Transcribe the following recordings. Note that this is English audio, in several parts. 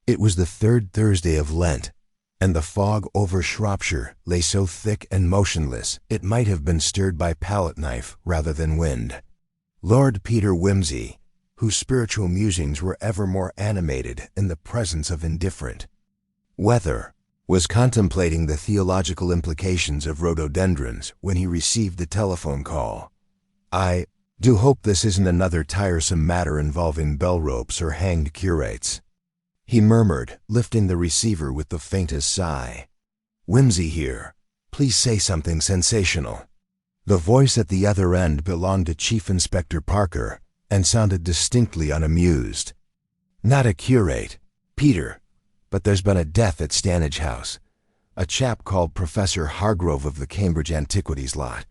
It was the third Thursday of Lent, and the fog over Shropshire lay so thick and motionless it might have been stirred by palette knife rather than wind. Lord Peter Wimsey, whose spiritual musings were ever more animated in the presence of indifferent weather, was contemplating the theological implications of rhododendrons when he received the telephone call. "I do hope this isn't another tiresome matter involving bell ropes or hanged curates," he murmured, lifting the receiver with the faintest sigh. "Wimsey here. Please say something sensational." The voice at the other end belonged to Chief Inspector Parker and sounded distinctly unamused. "Not a curate, Peter, but there's been a death at Stanage House. A chap called Professor Hargrove of the Cambridge Antiquities lot.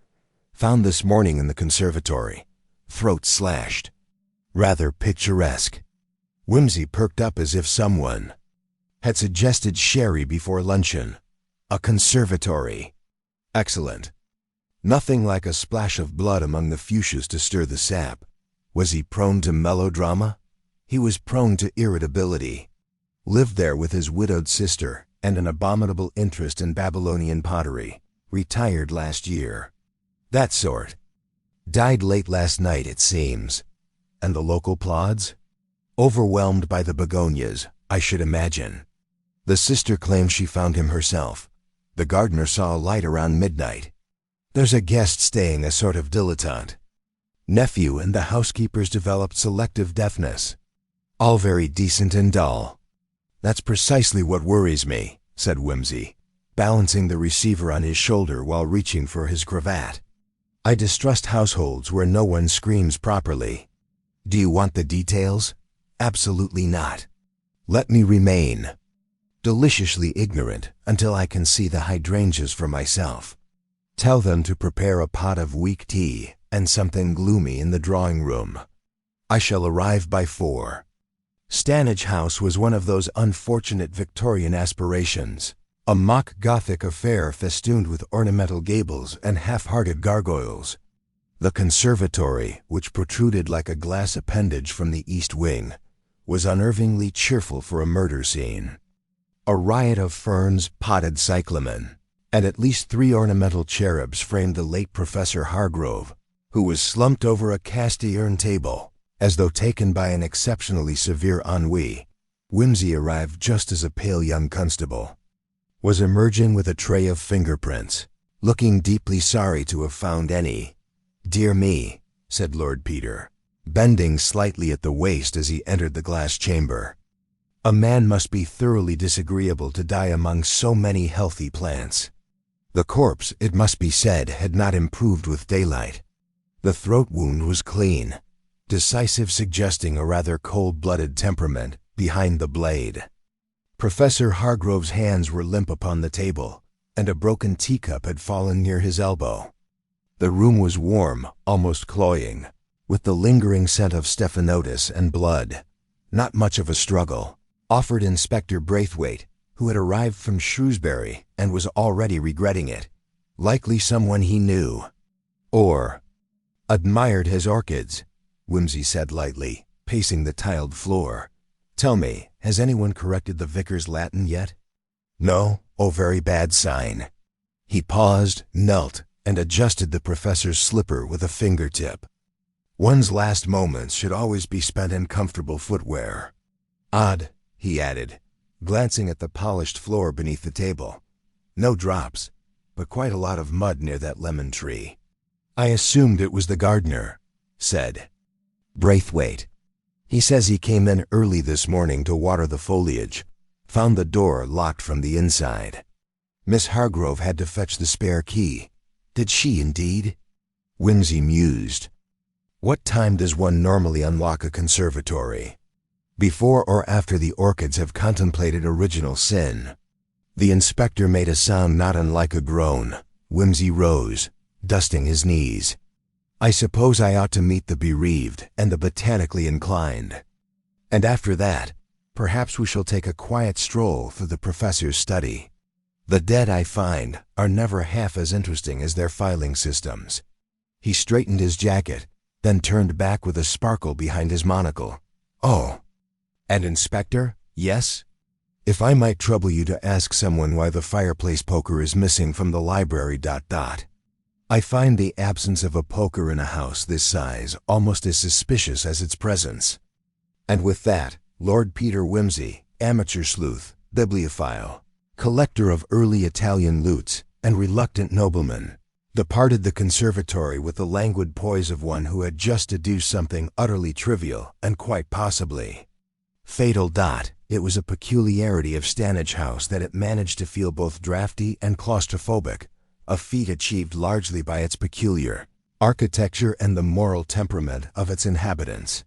Found this morning in the conservatory. Throat slashed. Rather picturesque." Wimsey perked up as if someone had suggested sherry before luncheon. A conservatory. Excellent. Nothing like a splash of blood among the fuchsias to stir the sap. Was he prone to melodrama? He was prone to irritability. Lived there with his widowed sister and an abominable interest in Babylonian pottery. Retired last year. That sort. Died late last night, it seems. And the local plods? Overwhelmed by the begonias, I should imagine. The sister claims she found him herself. The gardener saw a light around midnight. There's a guest staying, a sort of dilettante. Nephew and the housekeepers developed selective deafness. All very decent and dull. That's precisely what worries me, said Wimsey, balancing the receiver on his shoulder while reaching for his cravat. I distrust households where no one screams properly. Do you want the details? Absolutely not. Let me remain deliciously ignorant until I can see the hydrangeas for myself. Tell them to prepare a pot of weak tea and something gloomy in the drawing room. I shall arrive by 4. Stanage House was one of those unfortunate Victorian aspirations, a mock Gothic affair festooned with ornamental gables and half-hearted gargoyles. The conservatory, which protruded like a glass appendage from the east wing, was unnervingly cheerful for a murder scene. A riot of ferns, potted cyclamen, and at least 3 ornamental cherubs framed the late Professor Hargrove, who was slumped over a cast-iron table, as though taken by an exceptionally severe ennui. Wimsey arrived just as a pale young constable was emerging with a tray of fingerprints, looking deeply sorry to have found any. "Dear me," said Lord Peter, bending slightly at the waist as he entered the glass chamber. "A man must be thoroughly disagreeable to die among so many healthy plants." The corpse, it must be said, had not improved with daylight. The throat wound was clean, decisive, suggesting a rather cold-blooded temperament behind the blade. Professor Hargrove's hands were limp upon the table, and a broken teacup had fallen near his elbow. The room was warm, almost cloying, with the lingering scent of stephanotis and blood. Not much of a struggle, offered Inspector Braithwaite, who had arrived from Shrewsbury and was already regretting it. Likely someone he knew. Or admired his orchids, Wimsey said lightly, pacing the tiled floor. "Tell me, has anyone corrected the vicar's Latin yet?" "No? Oh, very bad sign." He paused, knelt, and adjusted the professor's slipper with a fingertip. One's last moments should always be spent in comfortable footwear. "Odd," he added, glancing at the polished floor beneath the table. "No drops, but quite a lot of mud near that lemon tree." "I assumed it was the gardener," said Braithwaite. "He says he came in early this morning to water the foliage. Found the door locked from the inside. Miss Hargrove had to fetch the spare key." "Did she indeed?" Wimsey mused. "What time does one normally unlock a conservatory? Before or after the orchids have contemplated original sin?" The inspector made a sound not unlike a groan. Wimsey rose, dusting his knees. "I suppose I ought to meet the bereaved and the botanically inclined. And after that, perhaps we shall take a quiet stroll through the professor's study. The dead, I find, are never half as interesting as their filing systems." He straightened his jacket, then turned back with a sparkle behind his monocle. "Oh, and Inspector, yes?" If I might trouble you to ask someone why the fireplace poker is missing from the library ... I find the absence of a poker in a house this size almost as suspicious as its presence." And with that, Lord Peter Wimsey, amateur sleuth, bibliophile, collector of early Italian lutes, and reluctant nobleman, departed the conservatory with the languid poise of one who had just deduced something utterly trivial and quite possibly fatal. It was a peculiarity of Stanage House that it managed to feel both drafty and claustrophobic, a feat achieved largely by its peculiar architecture and the moral temperament of its inhabitants.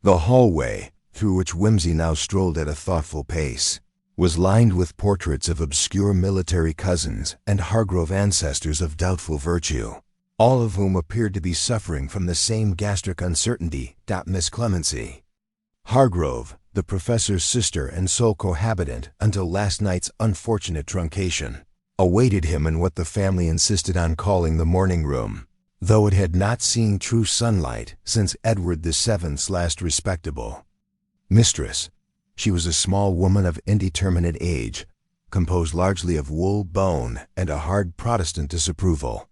The hallway, through which Wimsey now strolled at a thoughtful pace, was lined with portraits of obscure military cousins and Hargrove ancestors of doubtful virtue, all of whom appeared to be suffering from the same gastric uncertainty. Miss Clemency Hargrove, the professor's sister and sole cohabitant until last night's unfortunate truncation, awaited him in what the family insisted on calling the morning room, though it had not seen true sunlight since Edward VII's last respectable mistress. She was a small woman of indeterminate age, composed largely of wool, bone, and a hard Protestant disapproval.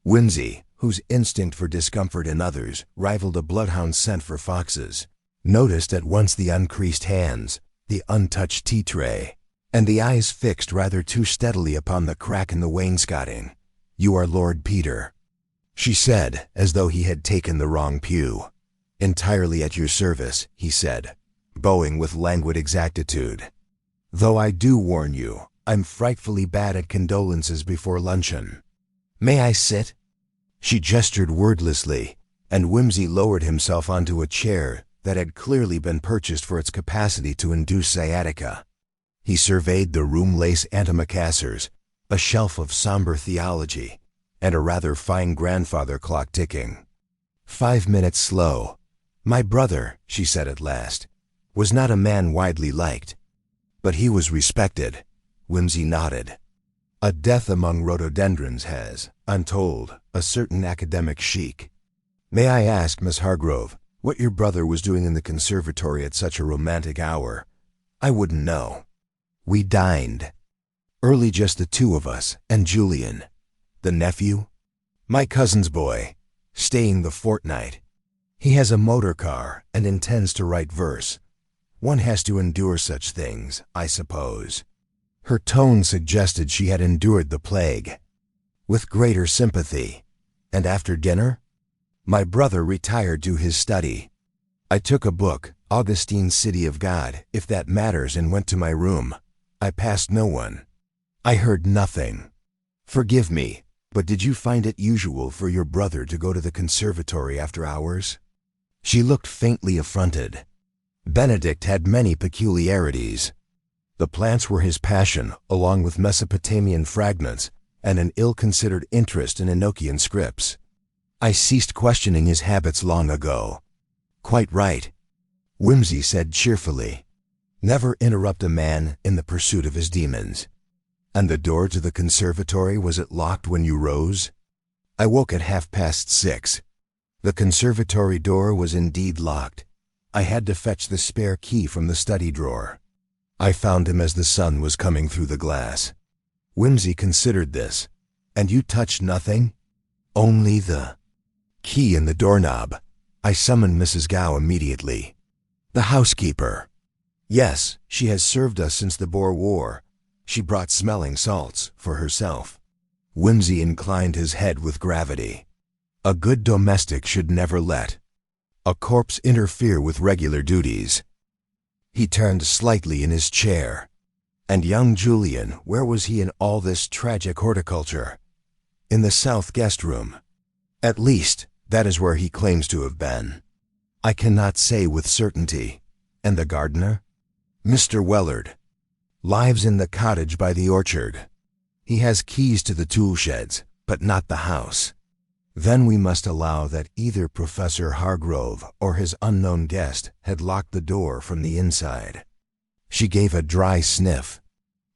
Wimsey, whose instinct for discomfort in others rivaled a bloodhound's scent for foxes, noticed at once the uncreased hands, the untouched tea tray, and the eyes fixed rather too steadily upon the crack in the wainscoting. "You are Lord Peter," she said, as though he had taken the wrong pew. "Entirely at your service," he said, bowing with languid exactitude. "Though I do warn you, I'm frightfully bad at condolences before luncheon. May I sit?" She gestured wordlessly, and Wimsey lowered himself onto a chair that had clearly been purchased for its capacity to induce sciatica. He surveyed the room-lace antimacassars, a shelf of somber theology, and a rather fine grandfather clock ticking. 5 minutes slow. "My brother," she said at last, "was not a man widely liked, but he was respected." Wimsey nodded. "A death among rhododendrons has, I'm told, a certain academic chic. May I ask, Miss Hargrove, what your brother was doing in the conservatory at such a romantic hour? I wouldn't know." "We dined. Early, just the two of us, and Julian." "The nephew?" "My cousin's boy, staying the fortnight. He has a motor car and intends to write verse. One has to endure such things, I suppose." Her tone suggested she had endured the plague. "With greater sympathy. And after dinner?" "My brother retired to his study. I took a book, Augustine's City of God, if that matters, and went to my room. I passed no one. I heard nothing. Forgive me, but did you find it usual for your brother to go to the conservatory after hours?" She looked faintly affronted. Benedict had many peculiarities. The plants were his passion, along with Mesopotamian fragments and an ill-considered interest in Enochian scripts. "I ceased questioning his habits long ago." "Quite right," Wimsey said cheerfully. "Never interrupt a man in the pursuit of his demons." "And the door to the conservatory, was it locked when you rose?" "I woke at 6:30. The conservatory door was indeed locked. I had to fetch the spare key from the study drawer. I found him as the sun was coming through the glass." Wimsey considered this. "And you touched nothing?" "Only the key in the doorknob. I summoned Mrs. Gow immediately." "The housekeeper?" "Yes, she has served us since the Boer War. She brought smelling salts for herself." Wimsey inclined his head with gravity. "A good domestic should never let a corpse interfere with regular duties." He turned slightly in his chair. "And young Julian, where was he in all this tragic horticulture?" "In the south guest room. At least, that is where he claims to have been. I cannot say with certainty." "And the gardener?" "Mr. Wellard. Lives in the cottage by the orchard. He has keys to the tool sheds, but not the house." Then we must allow that either Professor Hargrove or his unknown guest had locked the door from the inside. She gave a dry sniff.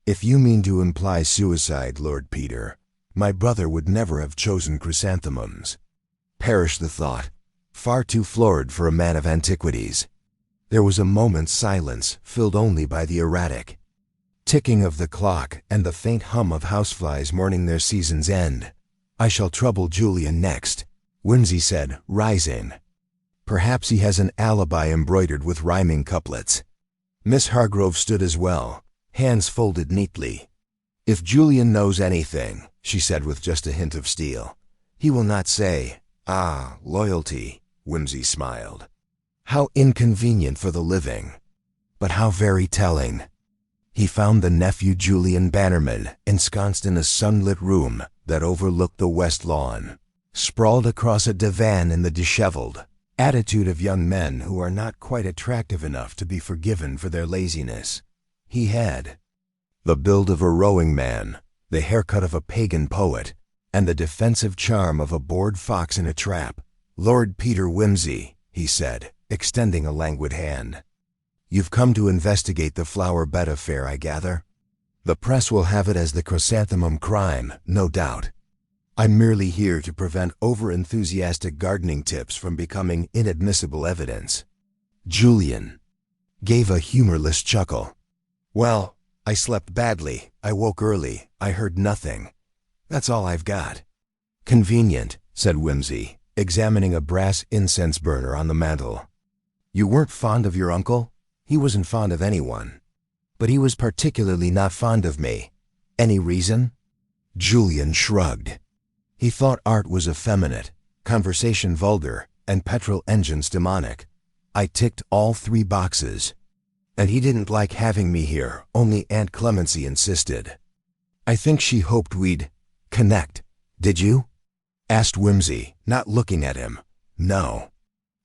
"If you mean to imply suicide, Lord Peter, my brother would never have chosen chrysanthemums." Perish the thought. Far too florid for a man of antiquities. There was a moment's silence, filled only by the erratic ticking of the clock and the faint hum of houseflies mourning their season's end. "I shall trouble Julian next," Whimsy said, rising. "Perhaps he has an alibi embroidered with rhyming couplets." Miss Hargrove stood as well, hands folded neatly. "If Julian knows anything," she said with just a hint of steel, "he will not say, 'Ah, loyalty,'" Whimsy smiled. "How inconvenient for the living, but how very telling." He found the nephew Julian Bannerman ensconced in a sunlit room that overlooked the west lawn, sprawled across a divan in the disheveled attitude of young men who are not quite attractive enough to be forgiven for their laziness. He had the build of a rowing man, the haircut of a pagan poet, and the defensive charm of a bored fox in a trap. "Lord Peter Whimsy," he said, extending a languid hand. "You've come to investigate the flower bed affair, I gather. The press will have it as the chrysanthemum crime, no doubt. I'm merely here to prevent over-enthusiastic gardening tips from becoming inadmissible evidence." Julian gave a humorless chuckle. "Well, I slept badly, I woke early, I heard nothing. That's all I've got." "Convenient," said Whimsy, examining a brass incense burner on the mantel. "You weren't fond of your uncle? He wasn't fond of anyone. But he was particularly not fond of me. Any reason?" Julian shrugged. He thought art was effeminate, conversation vulgar, and petrol engines demonic. I ticked all 3 boxes. And he didn't like having me here, only Aunt Clemency insisted. "I think she hoped we'd connect. Did you?" asked Whimsy, not looking at him. "No."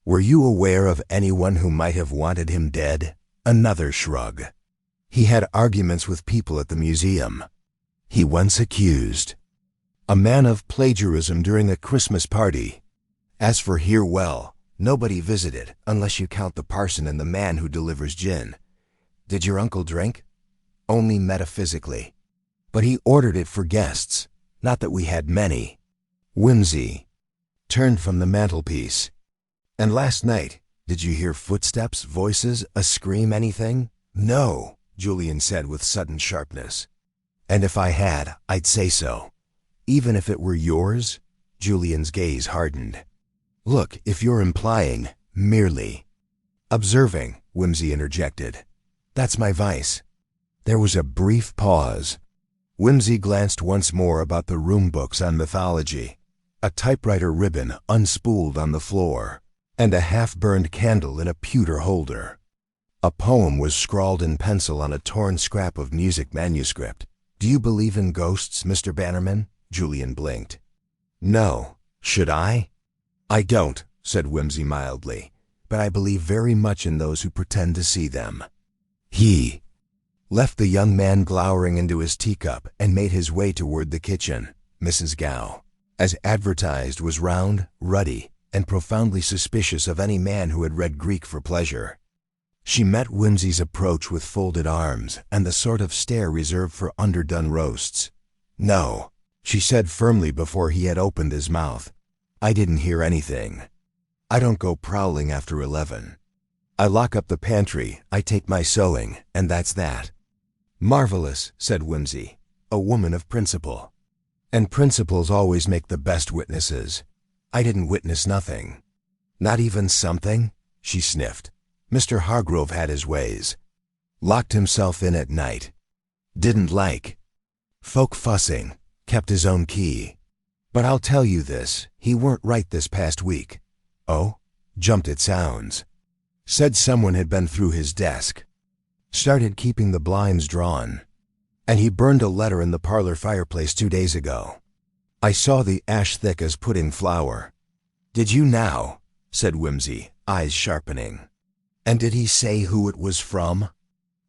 "Were you aware of anyone who might have wanted him dead?" Another shrug. "He had arguments with people at the museum. He once accused a man of plagiarism during a Christmas party. As for here, well, nobody visited, unless you count the parson and the man who delivers gin. Did your uncle drink?" "Only metaphysically. But he ordered it for guests, not that we had many." Whimsy turned from the mantelpiece. "And last night, did you hear footsteps, voices, a scream, anything?" "No," Julian said with sudden sharpness. "And if I had, I'd say so." "Even if it were yours?" Julian's gaze hardened. "Look, if you're implying, merely observing," Whimsy interjected. "That's my vice." There was a brief pause. Whimsy glanced once more about the room books on mythology, a typewriter ribbon unspooled on the floor, and a half-burned candle in a pewter holder. A poem was scrawled in pencil on a torn scrap of music manuscript. "Do you believe in ghosts, Mr. Bannerman?" Julian blinked. "No. Should I?" "I don't," said Whimsy mildly, "but I believe very much in those who pretend to see them." He left the young man glowering into his teacup and made his way toward the kitchen. Mrs. Gow, as advertised, was round, ruddy, and profoundly suspicious of any man who had read Greek for pleasure. She met Whimsy's approach with folded arms and the sort of stare reserved for underdone roasts. "No," she said firmly before he had opened his mouth. "I didn't hear anything. I don't go prowling after 11. I lock up the pantry, I take my sewing, and that's that." "Marvelous," said Whimsy, a woman of principle. "And principles always make the best witnesses. I didn't witness nothing." "Not even something?" she sniffed. "Mr. Hargrove had his ways. Locked himself in at night. Didn't like folk fussing. Kept his own key. But I'll tell you this, he weren't right this past week." "Oh?" "Jumped at sounds. Said someone had been through his desk. Started keeping the blinds drawn. And he burned a letter in the parlor fireplace 2 days ago. I saw the ash thick as pudding flour." "Did you now?" said Whimsy, eyes sharpening. "And did he say who it was from?"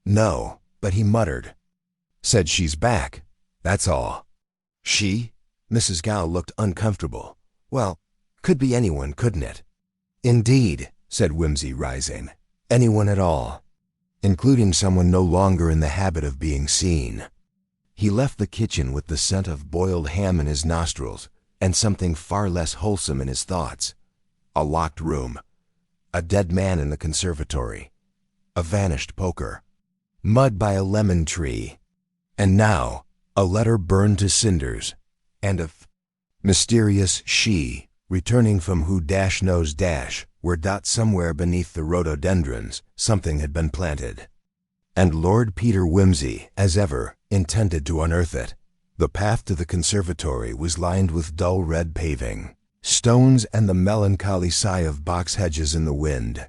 "No, but he muttered. Said she's back. That's all." "She?" Mrs. Gow looked uncomfortable. "Well, could be anyone, couldn't it?" "Indeed," said Whimsy, rising. "Anyone at all. Including someone no longer in the habit of being seen." He left the kitchen with the scent of boiled ham in his nostrils and something far less wholesome in his thoughts. A locked room. A dead man in the conservatory. A vanished poker. Mud by a lemon tree. And now, a letter burned to cinders, and a mysterious she, returning from who knows where somewhere beneath the rhododendrons something had been planted. And Lord Peter Wimsey, as ever, intended to unearth it. The path to the conservatory was lined with dull red paving, stones, and the melancholy sigh of box hedges in the wind.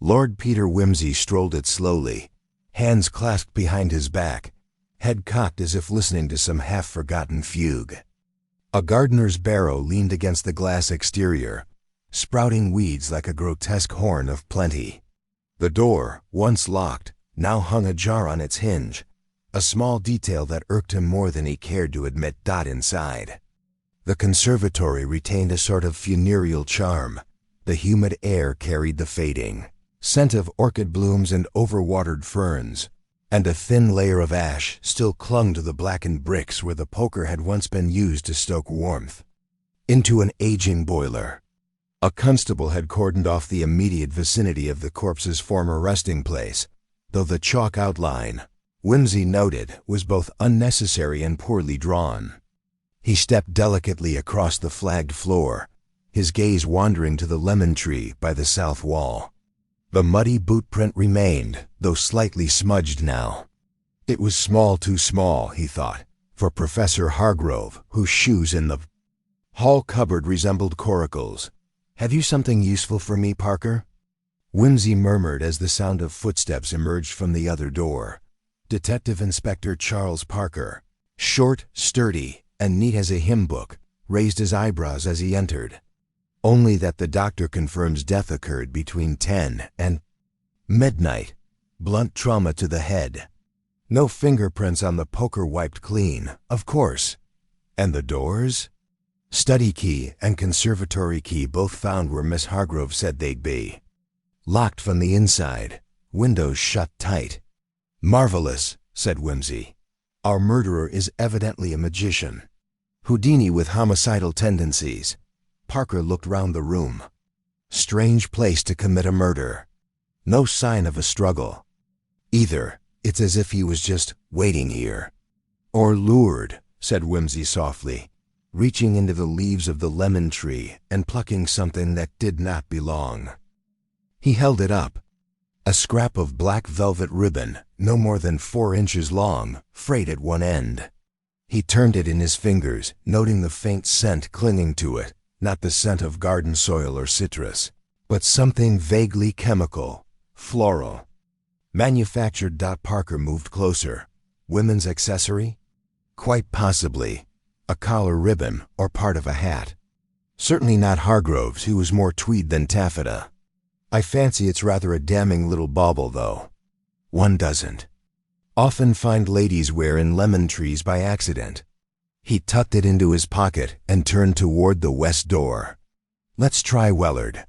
Lord Peter Wimsey strolled it slowly, hands clasped behind his back, head cocked as if listening to some half-forgotten fugue. A gardener's barrow leaned against the glass exterior, sprouting weeds like a grotesque horn of plenty. The door, once locked, now hung ajar on its hinge, a small detail that irked him more than he cared to admit. Inside, the conservatory retained a sort of funereal charm. The humid air carried the fading scent of orchid blooms and overwatered ferns, and a thin layer of ash still clung to the blackened bricks where the poker had once been used to stoke warmth into an aging boiler. A constable had cordoned off the immediate vicinity of the corpse's former resting place, though the chalk outline, Wimsey noted, was both unnecessary and poorly drawn. He stepped delicately across the flagged floor, his gaze wandering to the lemon tree by the south wall. The muddy boot print remained, though slightly smudged now. It was small, too small, he thought, for Professor Hargrove, whose shoes in the hall cupboard resembled coracles. "Have you something useful for me, Parker?" Wimsey murmured as the sound of footsteps emerged from the other door. Detective Inspector Charles Parker, short, sturdy, and neat as a hymn book, raised his eyebrows as he entered. "Only that the doctor confirms death occurred between 10 and midnight. Blunt trauma to the head. No fingerprints on the poker, wiped clean, of course. And the doors? Study key and conservatory key both found where Miss Hargrove said they'd be. Locked from the inside, windows shut tight." "Marvelous," said Wimsey. "Our murderer is evidently a magician. Houdini with homicidal tendencies." Parker looked round the room. Strange place to commit a murder. No sign of a struggle. Either it's as if he was just waiting here. "Or lured," said Wimsey softly, reaching into the leaves of the lemon tree and plucking something that did not belong. He held it up. A scrap of black velvet ribbon, no more than 4 inches long, frayed at one end. He turned it in his fingers, noting the faint scent clinging to it, not the scent of garden soil or citrus, but something vaguely chemical, floral. Manufactured. Parker moved closer. Women's accessory? Quite possibly. A collar ribbon or part of a hat. Certainly not Hargrove's, who was more tweed than taffeta. "I fancy it's rather a damning little bauble, though. One doesn't often find ladies' wear in lemon trees by accident." He tucked it into his pocket and turned toward the west door. "Let's try Wellard."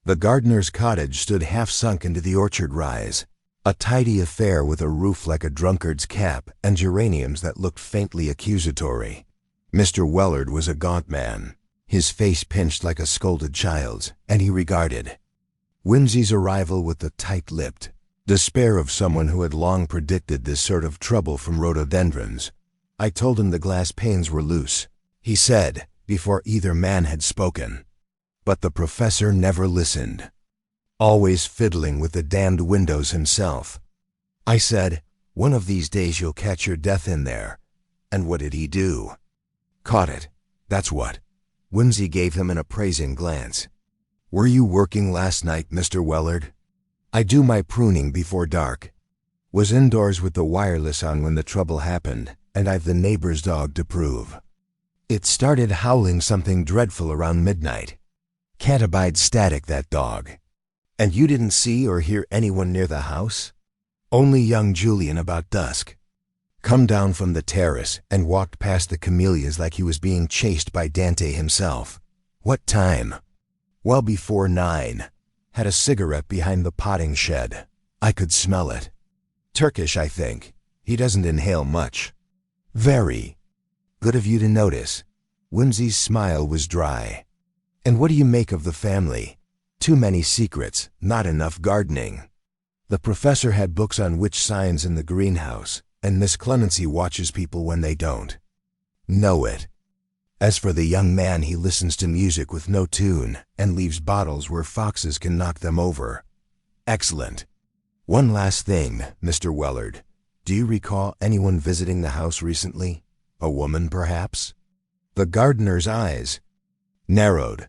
The gardener's cottage stood half sunk into the orchard rise, a tidy affair with a roof like a drunkard's cap and geraniums that looked faintly accusatory. Mr. Wellard was a gaunt man, his face pinched like a scolded child's, and he regarded Wimsey's arrival with the tight-lipped despair of someone who had long predicted this sort of trouble from rhododendrons. "I told him the glass panes were loose," he said, before either man had spoken. But the professor never listened, always fiddling with the damned windows himself. "I said, 'One of these days you'll catch your death in there.' And what did he do? Caught it, that's what." Wimsey gave him an appraising glance. "Were you working last night, Mr. Wellard?" "I do my pruning before dark. Was indoors with the wireless on when the trouble happened, and I've the neighbor's dog to prove. It started howling something dreadful around midnight. Can't abide static, that dog." "And you didn't see or hear anyone near the house?" "Only young Julian about dusk. Come down from the terrace and walked past the camellias like he was being chased by Dante himself." "What time?" "Well before 9. Had a cigarette behind the potting shed. I could smell it. Turkish, I think. He doesn't inhale much." "Very good of you to notice." Wimsey's smile was dry. "And what do you make of the family? Too many secrets, not enough gardening." The professor had books on witch signs in the greenhouse, and Miss Clemency watches people when they don't know it. As for the young man, he listens to music with no tune and leaves bottles where foxes can knock them over. Excellent. One last thing, Mr. Wellard. Do you recall anyone visiting the house recently? A woman, perhaps? The gardener's eyes narrowed.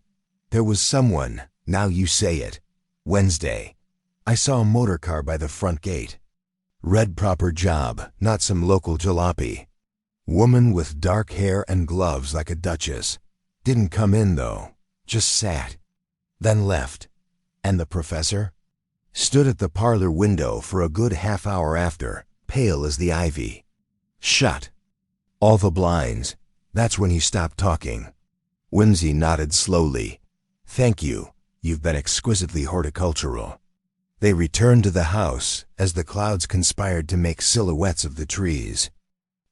There was someone, now you say it. Wednesday. I saw a motor car by the front gate. Red proper job, not some local jalopy. Woman with dark hair and gloves like a duchess. Didn't come in, though. Just sat. Then left. And the professor? Stood at the parlor window for a good half hour after, pale as the ivy. Shut. All the blinds. That's when he stopped talking. Whimsy nodded slowly. Thank you. You've been exquisitely horticultural. They returned to the house as the clouds conspired to make silhouettes of the trees.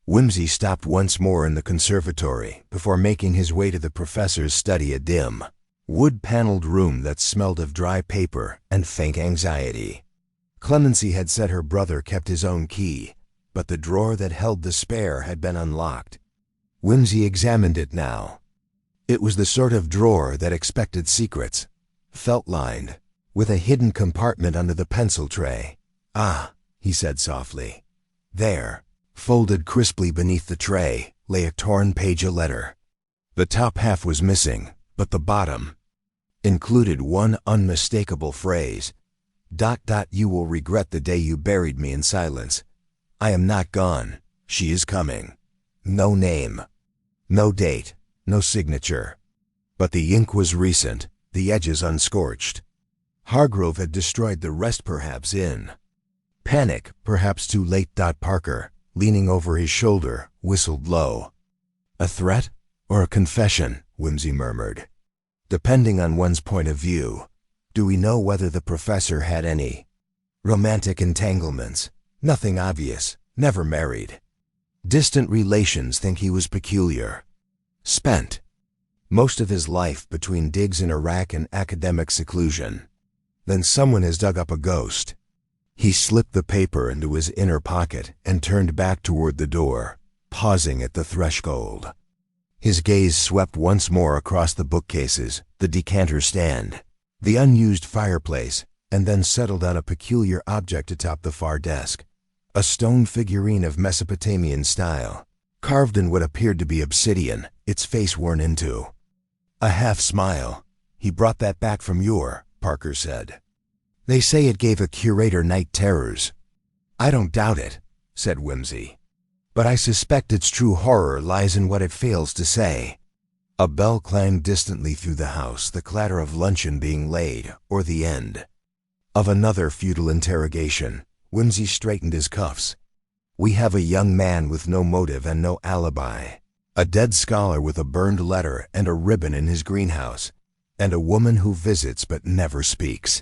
Whimsy stopped once more in the conservatory before making his way to the professor's study, a dim, wood-paneled room that smelled of dry paper and faint anxiety. Clemency had said her brother kept his own key, but the drawer that held the spare had been unlocked. Whimsy examined it now. It was the sort of drawer that expected secrets, felt-lined, with a hidden compartment under the pencil tray. Ah, he said softly. There, folded crisply beneath the tray, lay a torn page of letter. The top half was missing, but the bottom included one unmistakable phrase. ... You will regret the day you buried me in silence. I am not gone. She is coming. No name. No date. No signature. But the ink was recent, the edges unscorched. Hargrove had destroyed the rest, perhaps in panic, perhaps too late. Parker, leaning over his shoulder, whistled low. A threat or a confession? Whimsy murmured. Depending on one's point of view. Do we know whether the professor had any romantic entanglements? Nothing obvious. Never married. Distant relations think he was peculiar. Spent most of his life between digs in Iraq and academic seclusion. Then someone has dug up a ghost. He slipped the paper into his inner pocket and turned back toward the door, pausing at the threshold. His gaze swept once more across the bookcases, the decanter stand, the unused fireplace, and then settled on a peculiar object atop the far desk. A stone figurine of Mesopotamian style, carved in what appeared to be obsidian, its face worn into a half smile. He brought that back from your, Parker said. They say it gave a curator night terrors. I don't doubt it, said Whimsy. But I suspect its true horror lies in what it fails to say. A bell clanged distantly through the house, the clatter of luncheon being laid, or the end of another futile interrogation. Whimsy straightened his cuffs. We have a young man with no motive and no alibi, a dead scholar with a burned letter and a ribbon in his greenhouse, and a woman who visits but never speaks.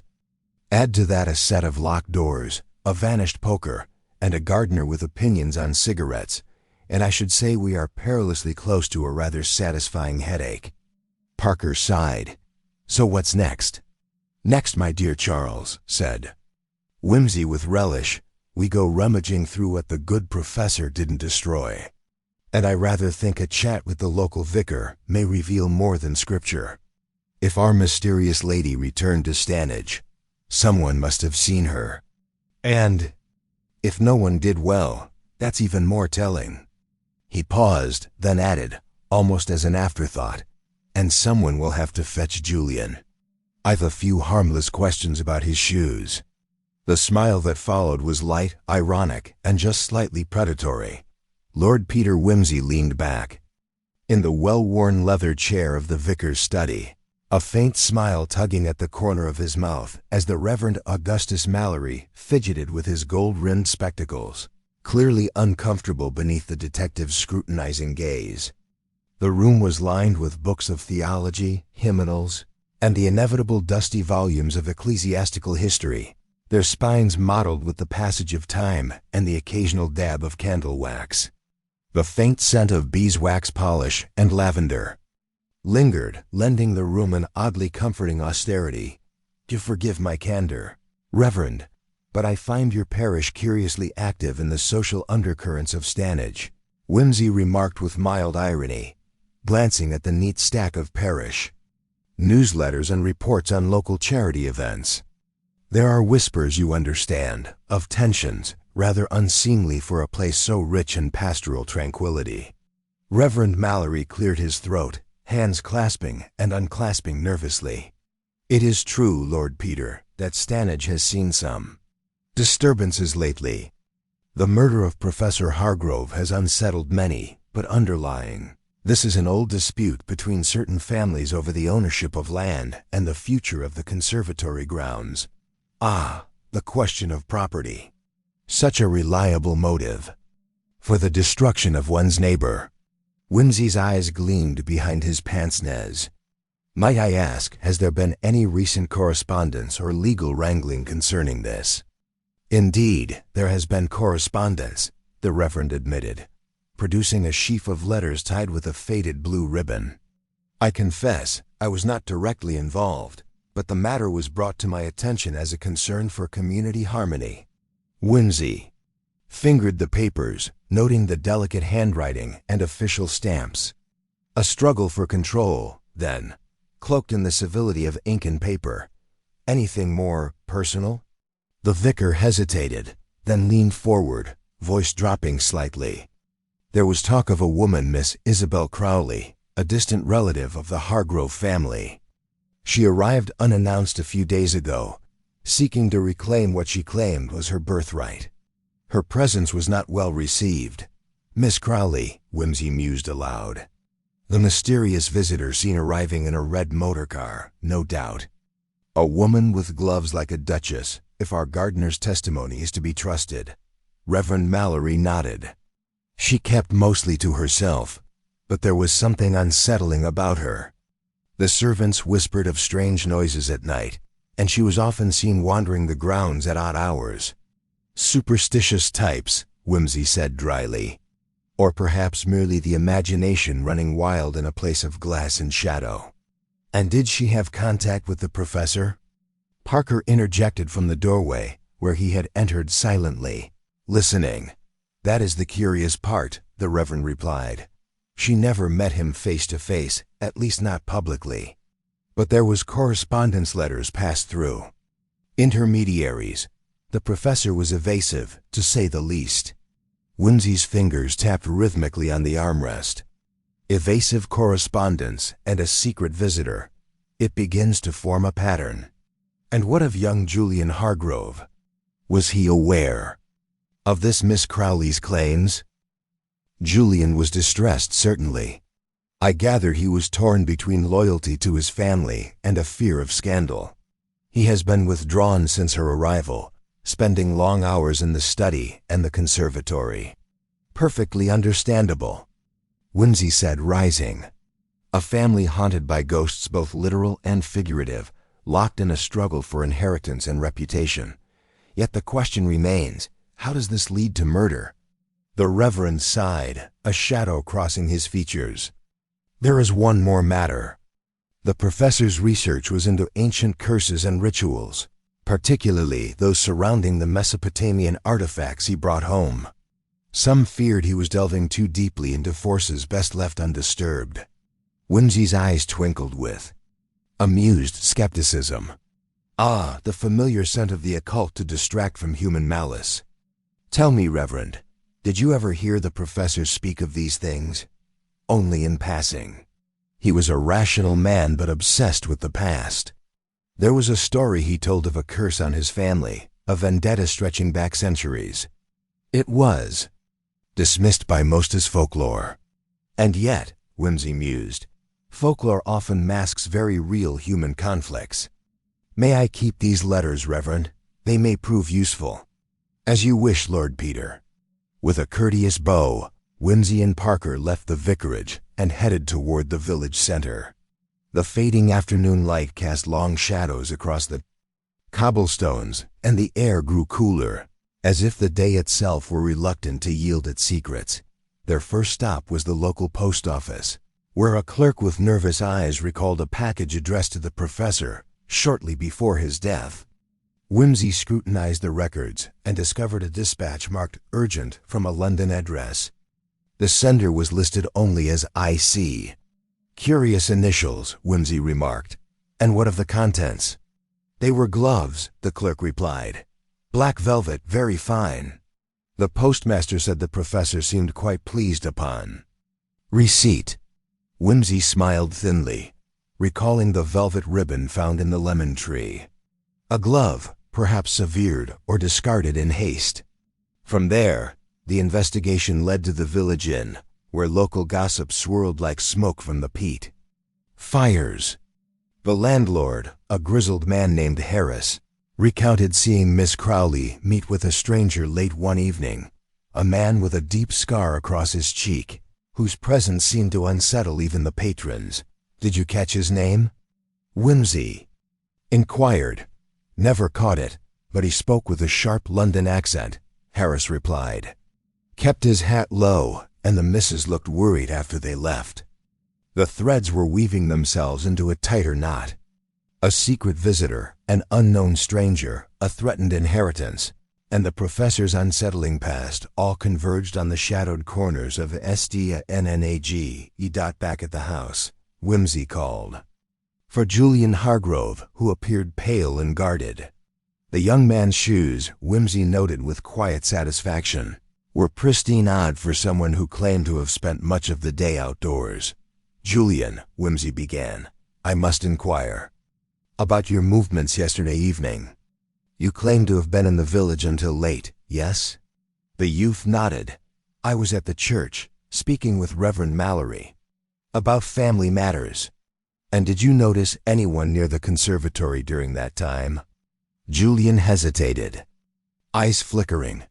Add to that a set of locked doors, a vanished poker, and a gardener with opinions on cigarettes, and I should say we are perilously close to a rather satisfying headache. Parker sighed. So what's next? Next, my dear Charles, said Whimsy with relish, we go rummaging through what the good professor didn't destroy. And I rather think a chat with the local vicar may reveal more than scripture. If our mysterious lady returned to Stanage, someone must have seen her. And if no one did, well, that's even more telling. He paused, then added, almost as an afterthought, and someone will have to fetch Julian. I've a few harmless questions about his shoes. The smile that followed was light, ironic, and just slightly predatory. Lord Peter Whimsy leaned back in the well-worn leather chair of the vicar's study, a faint smile tugging at the corner of his mouth as the Reverend Augustus Mallory fidgeted with his gold-rimmed spectacles, clearly uncomfortable beneath the detective's scrutinizing gaze. The room was lined with books of theology, hymnals, and the inevitable dusty volumes of ecclesiastical history, their spines mottled with the passage of time and the occasional dab of candle wax. The faint scent of beeswax polish and lavender lingered, lending the room an oddly comforting austerity. Do forgive my candor, Reverend, but I find your parish curiously active in the social undercurrents of Stanage," Whimsy remarked with mild irony, glancing at the neat stack of parish newsletters and reports on local charity events. "There are whispers, you understand, of tensions, rather unseemly for a place so rich in pastoral tranquility." Reverend Mallory cleared his throat, hands clasping and unclasping nervously. "It is true, Lord Peter, that Stanage has seen some disturbances lately. The murder of Professor Hargrove has unsettled many, but underlying this is an old dispute between certain families over the ownership of land and the future of the conservatory grounds. Ah, the question of property. Such a reliable motive for the destruction of one's neighbor." Whimsy's eyes gleamed behind his pince-nez. "Might I ask, has there been any recent correspondence or legal wrangling concerning this?" "Indeed, there has been correspondence," the Reverend admitted, producing a sheaf of letters tied with a faded blue ribbon. "I confess, I was not directly involved, but the matter was brought to my attention as a concern for community harmony." Whimsy fingered the papers, noting the delicate handwriting and official stamps. A struggle for control, then, cloaked in the civility of ink and paper. Anything more personal? The vicar hesitated, then leaned forward, voice dropping slightly. "There was talk of a woman, Miss Isabel Crowley, a distant relative of the Hargrove family. She arrived unannounced a few days ago, seeking to reclaim what she claimed was her birthright. Her presence was not well received. Miss Crowley," Whimsy mused aloud. "The mysterious visitor seen arriving in a red motor car, no doubt. A woman with gloves like a duchess, if our gardener's testimony is to be trusted." Reverend Mallory nodded. "She kept mostly to herself, but there was something unsettling about her. The servants whispered of strange noises at night, and she was often seen wandering the grounds at odd hours." "Superstitious types," Whimsy said dryly. "Or perhaps merely the imagination running wild in a place of glass and shadow." "And did she have contact with the professor?" Parker interjected from the doorway, where he had entered silently. "Listening. That is the curious part," the Reverend replied. "She never met him face to face, at least not publicly. But there was correspondence letters passed through. Intermediaries. The professor was evasive, to say the least." Whimsy's fingers tapped rhythmically on the armrest. "Evasive correspondence and a secret visitor. It begins to form a pattern. And what of young Julian Hargrove? Was he aware of this Miss Crowley's claims?" "Julian was distressed, certainly. I gather he was torn between loyalty to his family and a fear of scandal. He has been withdrawn since her arrival, spending long hours in the study and the conservatory." "Perfectly understandable," Whimsy said, rising. "A family haunted by ghosts both literal and figurative, locked in a struggle for inheritance and reputation. Yet the question remains, how does this lead to murder?" The Reverend sighed, a shadow crossing his features. "There is one more matter. The professor's research was into ancient curses and rituals, particularly those surrounding the Mesopotamian artifacts he brought home. Some feared he was delving too deeply into forces best left undisturbed." Whimsy's eyes twinkled with amused skepticism. "Ah, the familiar scent of the occult to distract from human malice. Tell me, Reverend, did you ever hear the professor speak of these things?" "Only in passing. He was a rational man but obsessed with the past. There was a story he told of a curse on his family, a vendetta stretching back centuries. It was dismissed by most as folklore. And yet," Whimsy mused, "folklore often masks very real human conflicts. May I keep these letters, Reverend? They may prove useful." "As you wish, Lord Peter." With a courteous bow, Whimsy and Parker left the vicarage and headed toward the village center. The fading afternoon light cast long shadows across the cobblestones, and the air grew cooler, as if the day itself were reluctant to yield its secrets. Their first stop was the local post office, where a clerk with nervous eyes recalled a package addressed to the professor shortly before his death. Whimsy scrutinized the records and discovered a dispatch marked urgent from a London address. The sender was listed only as IC. Curious initials, Whimsy remarked. And what of the contents? They were gloves, the clerk replied. Black velvet, very fine. The postmaster said the professor seemed quite pleased upon. Receipt. Whimsy smiled thinly, recalling the velvet ribbon found in the lemon tree. A glove, perhaps severed or discarded in haste. From there, the investigation led to the village inn, where local gossip swirled like smoke from the peat. Fires. The landlord, a grizzled man named Harris, recounted seeing Miss Crowley meet with a stranger late one evening, a man with a deep scar across his cheek, whose presence seemed to unsettle even the patrons. Did you catch his name? Whimsy inquired. Never caught it, but he spoke with a sharp London accent, Harris replied. Kept his hat low, and the missus looked worried after they left. The threads were weaving themselves into a tighter knot. A secret visitor, an unknown stranger, a threatened inheritance, and the professor's unsettling past all converged on the shadowed corners of Stanage. Back at the house, Whimsy called for Julian Hargrove, who appeared pale and guarded. The young man's shoes, Whimsy noted with quiet satisfaction, were pristine odd for someone who claimed to have spent much of the day outdoors. Julian, Whimsy began, I must inquire about your movements yesterday evening. You claim to have been in the village until late, yes? The youth nodded. I was at the church, speaking with Reverend Mallory about family matters. And did you notice anyone near the conservatory during that time? Julian hesitated, eyes flickering.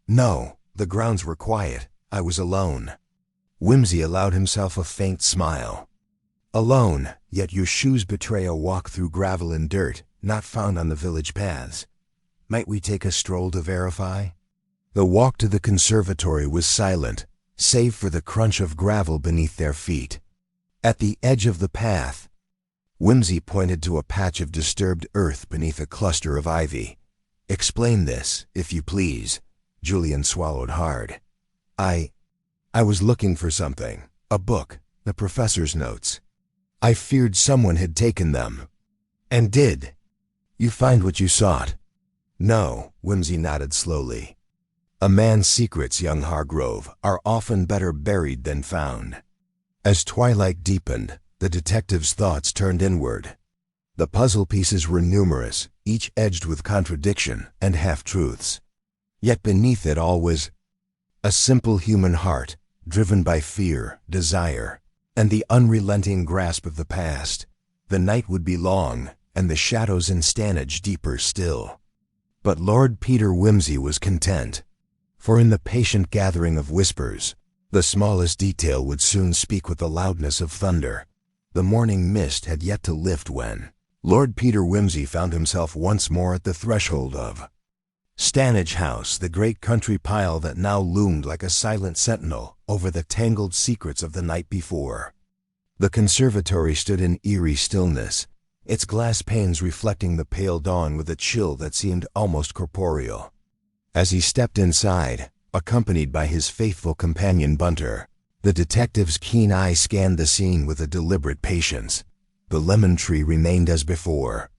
No, the grounds were quiet. I was alone. Whimsy allowed himself a faint smile. Alone, yet your shoes betray a walk through gravel and dirt, not found on the village paths. Might we take a stroll to verify? The walk to the conservatory was silent, save for the crunch of gravel beneath their feet. At the edge of the path, Whimsy pointed to a patch of disturbed earth beneath a cluster of ivy. Explain this, if you please. Julian swallowed hard. I was looking for something. A book, the professor's notes. I feared someone had taken them. And did. You find what you sought? No, Whimsy nodded slowly. A man's secrets, young Hargrove, are often better buried than found. As twilight deepened, the detective's thoughts turned inward. The puzzle pieces were numerous, each edged with contradiction and half-truths. Yet beneath it all was a simple human heart, driven by fear, desire, and the unrelenting grasp of the past. The night would be long, and the shadows in Stanage deeper still. But Lord Peter Whimsy was content, for in the patient gathering of whispers, the smallest detail would soon speak with the loudness of thunder. The morning mist had yet to lift when Lord Peter Whimsy found himself once more at the threshold of Stanage House, the great country pile that now loomed like a silent sentinel over the tangled secrets of the night before. The conservatory stood in eerie stillness, its glass panes reflecting the pale dawn with a chill that seemed almost corporeal. As he stepped inside, accompanied by his faithful companion Bunter, the detective's keen eye scanned the scene with a deliberate patience. The lemon tree remained as before,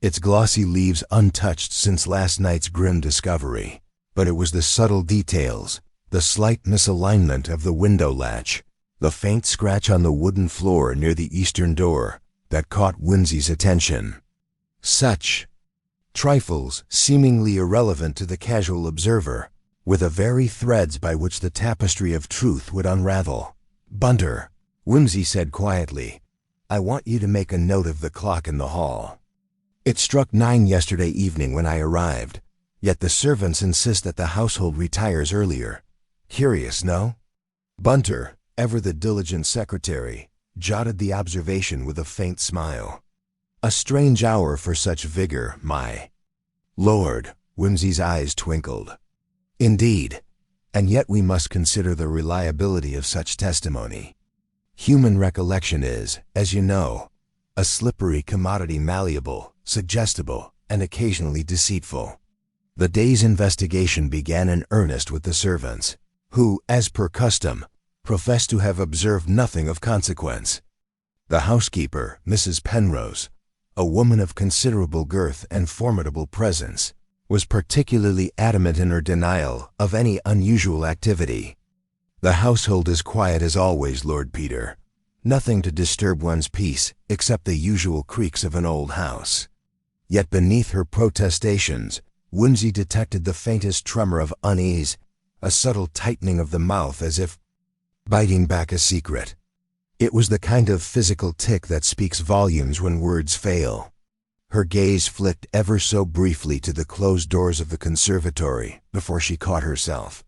its glossy leaves untouched since last night's grim discovery. But it was the subtle details, the slight misalignment of the window latch, the faint scratch on the wooden floor near the eastern door, that caught Whimsy's attention. Such trifles, seemingly irrelevant to the casual observer, were the very threads by which the tapestry of truth would unravel. Bunter, Whimsy said quietly, I want you to make a note of the clock in the hall. It struck 9 yesterday evening when I arrived, yet the servants insist that the household retires earlier. Curious, no? Bunter, ever the diligent secretary, jotted the observation with a faint smile. A strange hour for such vigor, my lord. Whimsy's eyes twinkled. Indeed, and yet we must consider the reliability of such testimony. Human recollection is, as you know, a slippery commodity, malleable, suggestible, and occasionally deceitful. The day's investigation began in earnest with the servants, who, as per custom, professed to have observed nothing of consequence. The housekeeper, Mrs. Penrose, a woman of considerable girth and formidable presence, was particularly adamant in her denial of any unusual activity. "The household is quiet as always, Lord Peter. Nothing to disturb one's peace except the usual creaks of an old house." Yet beneath her protestations, Whimsy detected the faintest tremor of unease, a subtle tightening of the mouth as if biting back a secret. It was the kind of physical tic that speaks volumes when words fail. Her gaze flicked ever so briefly to the closed doors of the conservatory before she caught herself.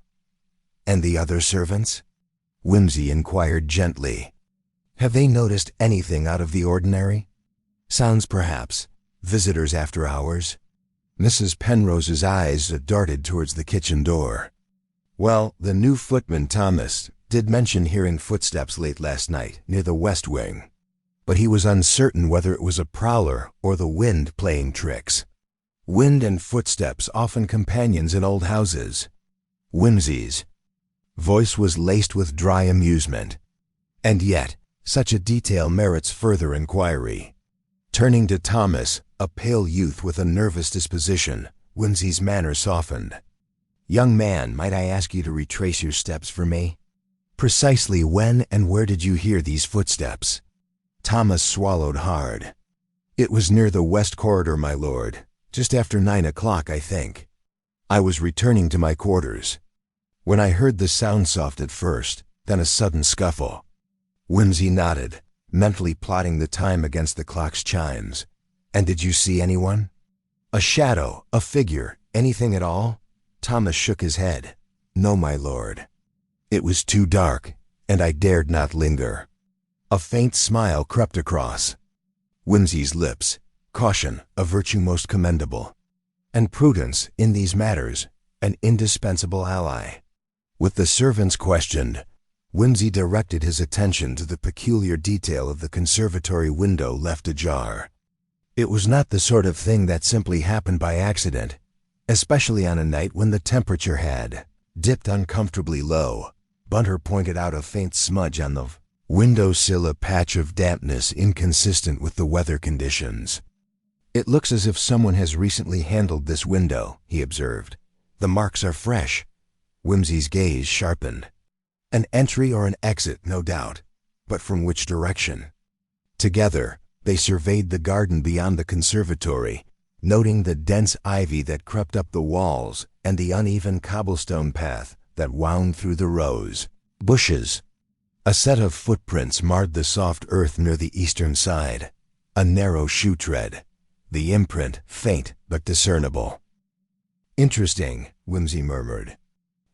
"And the other servants?" Whimsy inquired gently. "Have they noticed anything out of the ordinary? Sounds, perhaps? Visitors after hours?" Mrs. Penrose's eyes darted towards the kitchen door. "Well, the new footman, Thomas, did mention hearing footsteps late last night near the west wing, but he was uncertain whether it was a prowler or the wind playing tricks. Wind and footsteps often companions in old houses." Whimsy's voice was laced with dry amusement. "And yet, such a detail merits further inquiry." Turning to Thomas, a pale youth with a nervous disposition, Whimsy's manner softened. "Young man, might I ask you to retrace your steps for me? Precisely when and where did you hear these footsteps?" Thomas swallowed hard. "It was near the west corridor, my lord, just after 9 o'clock, I think. I was returning to my quarters, when I heard the sound soft at first, then a sudden scuffle." Whimsy nodded, mentally plotting the time against the clock's chimes. "And did you see anyone? A shadow, a figure, anything at all?" Thomas shook his head. "No, my lord. It was too dark, and I dared not linger." A faint smile crept across Whimsy's lips. Caution, a virtue most commendable, and prudence, in these matters, an indispensable ally. With the servants questioned, Whimsy directed his attention to the peculiar detail of the conservatory window left ajar. It was not the sort of thing that simply happened by accident, especially on a night when the temperature had dipped uncomfortably low. Bunter pointed out a faint smudge on the windowsill, a patch of dampness inconsistent with the weather conditions. "It looks as if someone has recently handled this window," he observed. "The marks are fresh." Whimsy's gaze sharpened. "An entry or an exit, no doubt, but from which direction?" Together, they surveyed the garden beyond the conservatory, noting the dense ivy that crept up the walls and the uneven cobblestone path that wound through the rows bushes. A set of footprints marred the soft earth near the eastern side, a narrow shoe tread, the imprint faint but discernible. "Interesting," Whimsy murmured.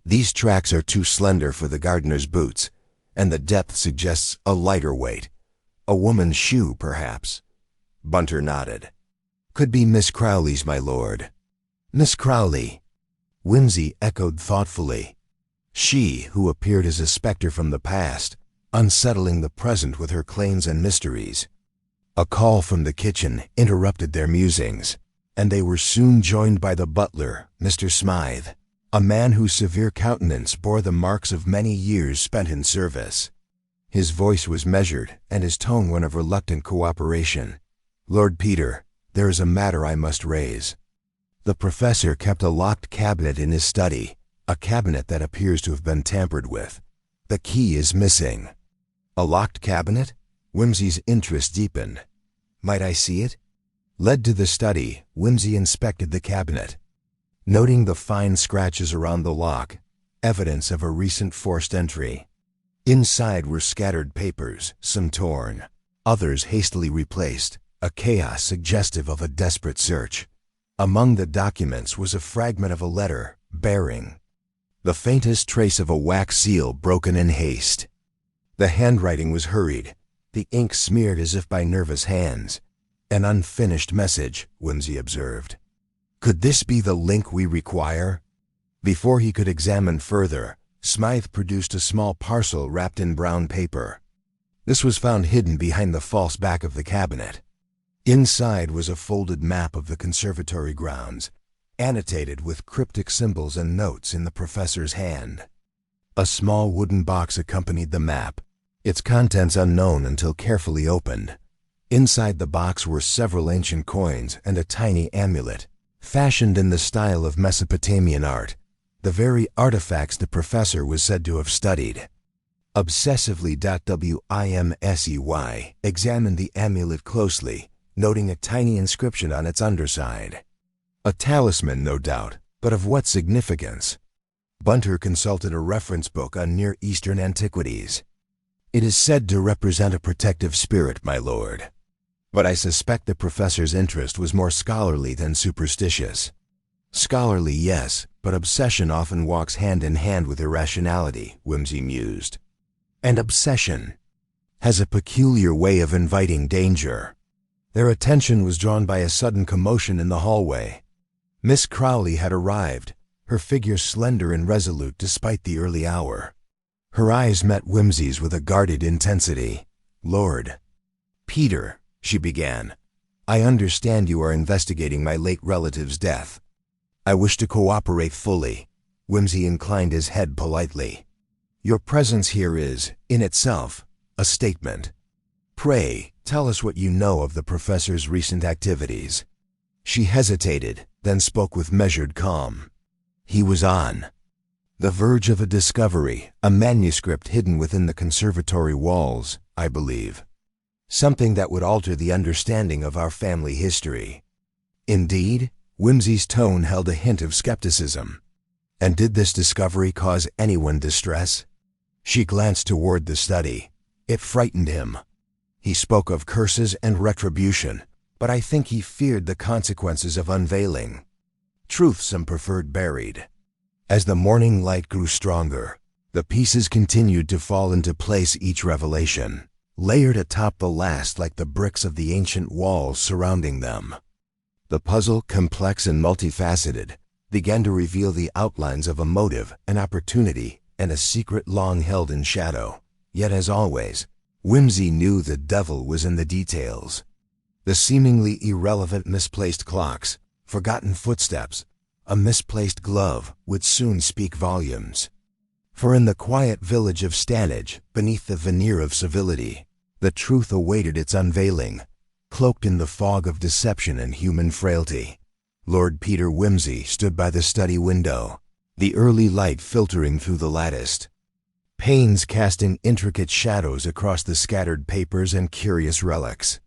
"These tracks are too slender for the gardener's boots, and the depth suggests a lighter weight. A woman's shoe, perhaps." Bunter nodded. "Could be Miss Crowley's, my lord." "Miss Crowley?" Whimsy echoed thoughtfully. She who appeared as a spectre from the past, unsettling the present with her claims and mysteries. A call from the kitchen interrupted their musings, and they were soon joined by the butler, Mr. Smythe, a man whose severe countenance bore the marks of many years spent in service. His voice was measured, and his tone one of reluctant cooperation. "Lord Peter, there is a matter I must raise." The professor kept a locked cabinet in his study, a cabinet that appears to have been tampered with. "The key is missing." "A locked cabinet?" Whimsy's interest deepened. "Might I see it?" Led to the study, Whimsy inspected the cabinet, noting the fine scratches around the lock, evidence of a recent forced entry. Inside were scattered papers, some torn, others hastily replaced, a chaos suggestive of a desperate search. Among the documents was a fragment of a letter, bearing the faintest trace of a wax seal broken in haste. The handwriting was hurried, the ink smeared as if by nervous hands. "An unfinished message," Whimsy observed. "Could this be the link we require?" Before he could examine further, Smythe produced a small parcel wrapped in brown paper. This was found hidden behind the false back of the cabinet. Inside was a folded map of the conservatory grounds, annotated with cryptic symbols and notes in the professor's hand. A small wooden box accompanied the map, its contents unknown until carefully opened. Inside the box were several ancient coins and a tiny amulet, fashioned in the style of Mesopotamian art, the very artifacts the professor was said to have studied. Obsessively, Wimsey examined the amulet closely, noting a tiny inscription on its underside. A talisman, no doubt, but of what significance? Bunter consulted a reference book on Near Eastern antiquities. It is said to represent a protective spirit, my lord. But I suspect the professor's interest was more scholarly than superstitious. Scholarly, yes, but obsession often walks hand in hand with irrationality, Wimsey mused. And obsession has a peculiar way of inviting danger. Their attention was drawn by a sudden commotion in the hallway. Miss Crowley had arrived, her figure slender and resolute despite the early hour. Her eyes met Wimsey's with a guarded intensity. "Lord Peter," she began, "I understand you are investigating my late relative's death. I wish to cooperate fully." Wimsey inclined his head politely. "Your presence here is, in itself, a statement. Pray, tell us what you know of the professor's recent activities." She hesitated, then spoke with measured calm. "He was on the verge of a discovery, a manuscript hidden within the conservatory walls, I believe. Something that would alter the understanding of our family history." "Indeed?" Wimsey's tone held a hint of skepticism. "And did this discovery cause anyone distress?" She glanced toward the study. It frightened him. He spoke of curses and retribution, but I think he feared the consequences of unveiling. Truth some preferred buried. As the morning light grew stronger, the pieces continued to fall into place, each revelation layered atop the last like the bricks of the ancient walls surrounding them. The puzzle, complex and multifaceted, began to reveal the outlines of a motive, an opportunity, and a secret long held in shadow. Yet, as always, Wimsey knew the devil was in the details. The seemingly irrelevant misplaced clocks, forgotten footsteps, a misplaced glove would soon speak volumes. For in the quiet village of Stanage, beneath the veneer of civility, the truth awaited its unveiling, cloaked in the fog of deception and human frailty. Lord Peter Wimsey stood by the study window, the early light filtering through the lattice, panes casting intricate shadows across the scattered papers and curious relics.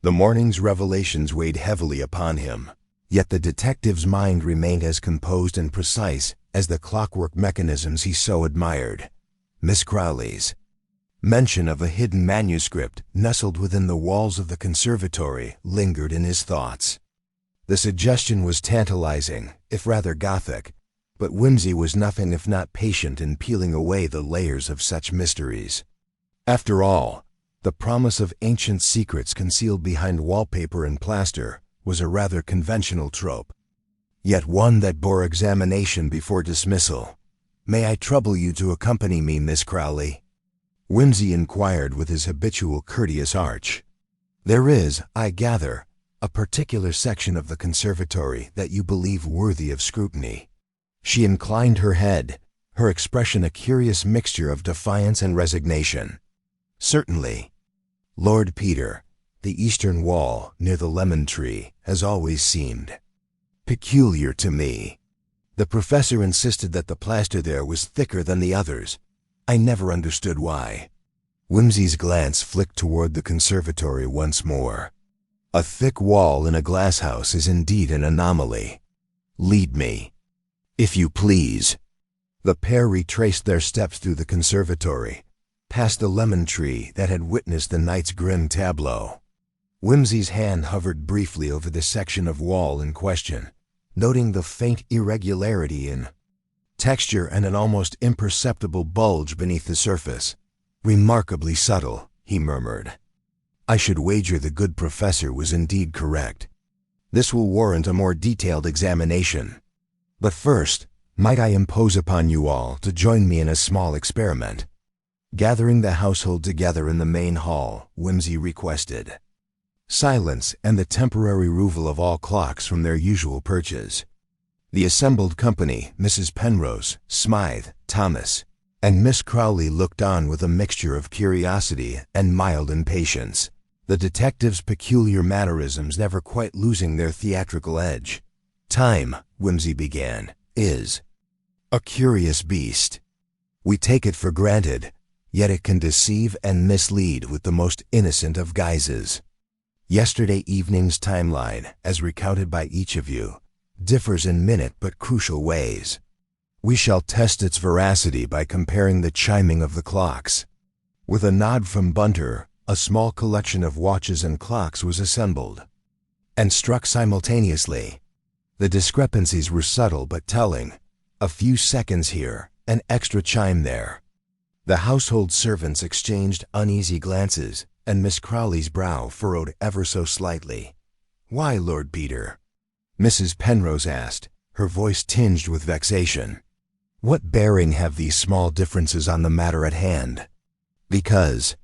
The morning's revelations weighed heavily upon him, yet the detective's mind remained as composed and precise as the clockwork mechanisms he so admired. Miss Crowley's mention of a hidden manuscript nestled within the walls of the conservatory lingered in his thoughts. The suggestion was tantalizing, if rather gothic, but Wimsey was nothing if not patient in peeling away the layers of such mysteries. After all, the promise of ancient secrets concealed behind wallpaper and plaster was a rather conventional trope, yet one that bore examination before dismissal. "May I trouble you to accompany me, Miss Crowley?" Wimsey inquired with his habitual courteous arch. "There is, I gather, a particular section of the conservatory that you believe worthy of scrutiny." She inclined her head, her expression a curious mixture of defiance and resignation. "Certainly. Lord Peter, the eastern wall near the lemon tree has always seemed peculiar to me. The professor insisted that the plaster there was thicker than the others. I never understood why." Wimsey's glance flicked toward the conservatory once more. "A thick wall in a glass house is indeed an anomaly. Lead me, if you please." The pair retraced their steps through the conservatory, past the lemon tree that had witnessed the night's grim tableau. Wimsey's hand hovered briefly over the section of wall in question, noting the faint irregularity in texture and an almost imperceptible bulge beneath the surface. "Remarkably subtle," he murmured. "I should wager the good professor was indeed correct. This will warrant a more detailed examination. But first, might I impose upon you all to join me in a small experiment?" Gathering the household together in the main hall, Wimsey requested. Silence and the temporary removal of all clocks from their usual perches. The assembled company, Mrs. Penrose, Smythe, Thomas, and Miss Crowley, looked on with a mixture of curiosity and mild impatience, the detective's peculiar mannerisms never quite losing their theatrical edge. "Time," Whimsy began, "is a curious beast. We take it for granted, yet it can deceive and mislead with the most innocent of guises. Yesterday evening's timeline, as recounted by each of you, differs in minute but crucial ways. We shall test its veracity by comparing the chiming of the clocks." With a nod from Bunter, a small collection of watches and clocks was assembled and struck simultaneously. The discrepancies were subtle but telling. A few seconds here, an extra chime there. The household servants exchanged uneasy glances, and Miss Crowley's brow furrowed ever so slightly. "Why, Lord Peter?" Mrs. Penrose asked, her voice tinged with vexation. "What bearing have these small differences on the matter at hand?" "Because,"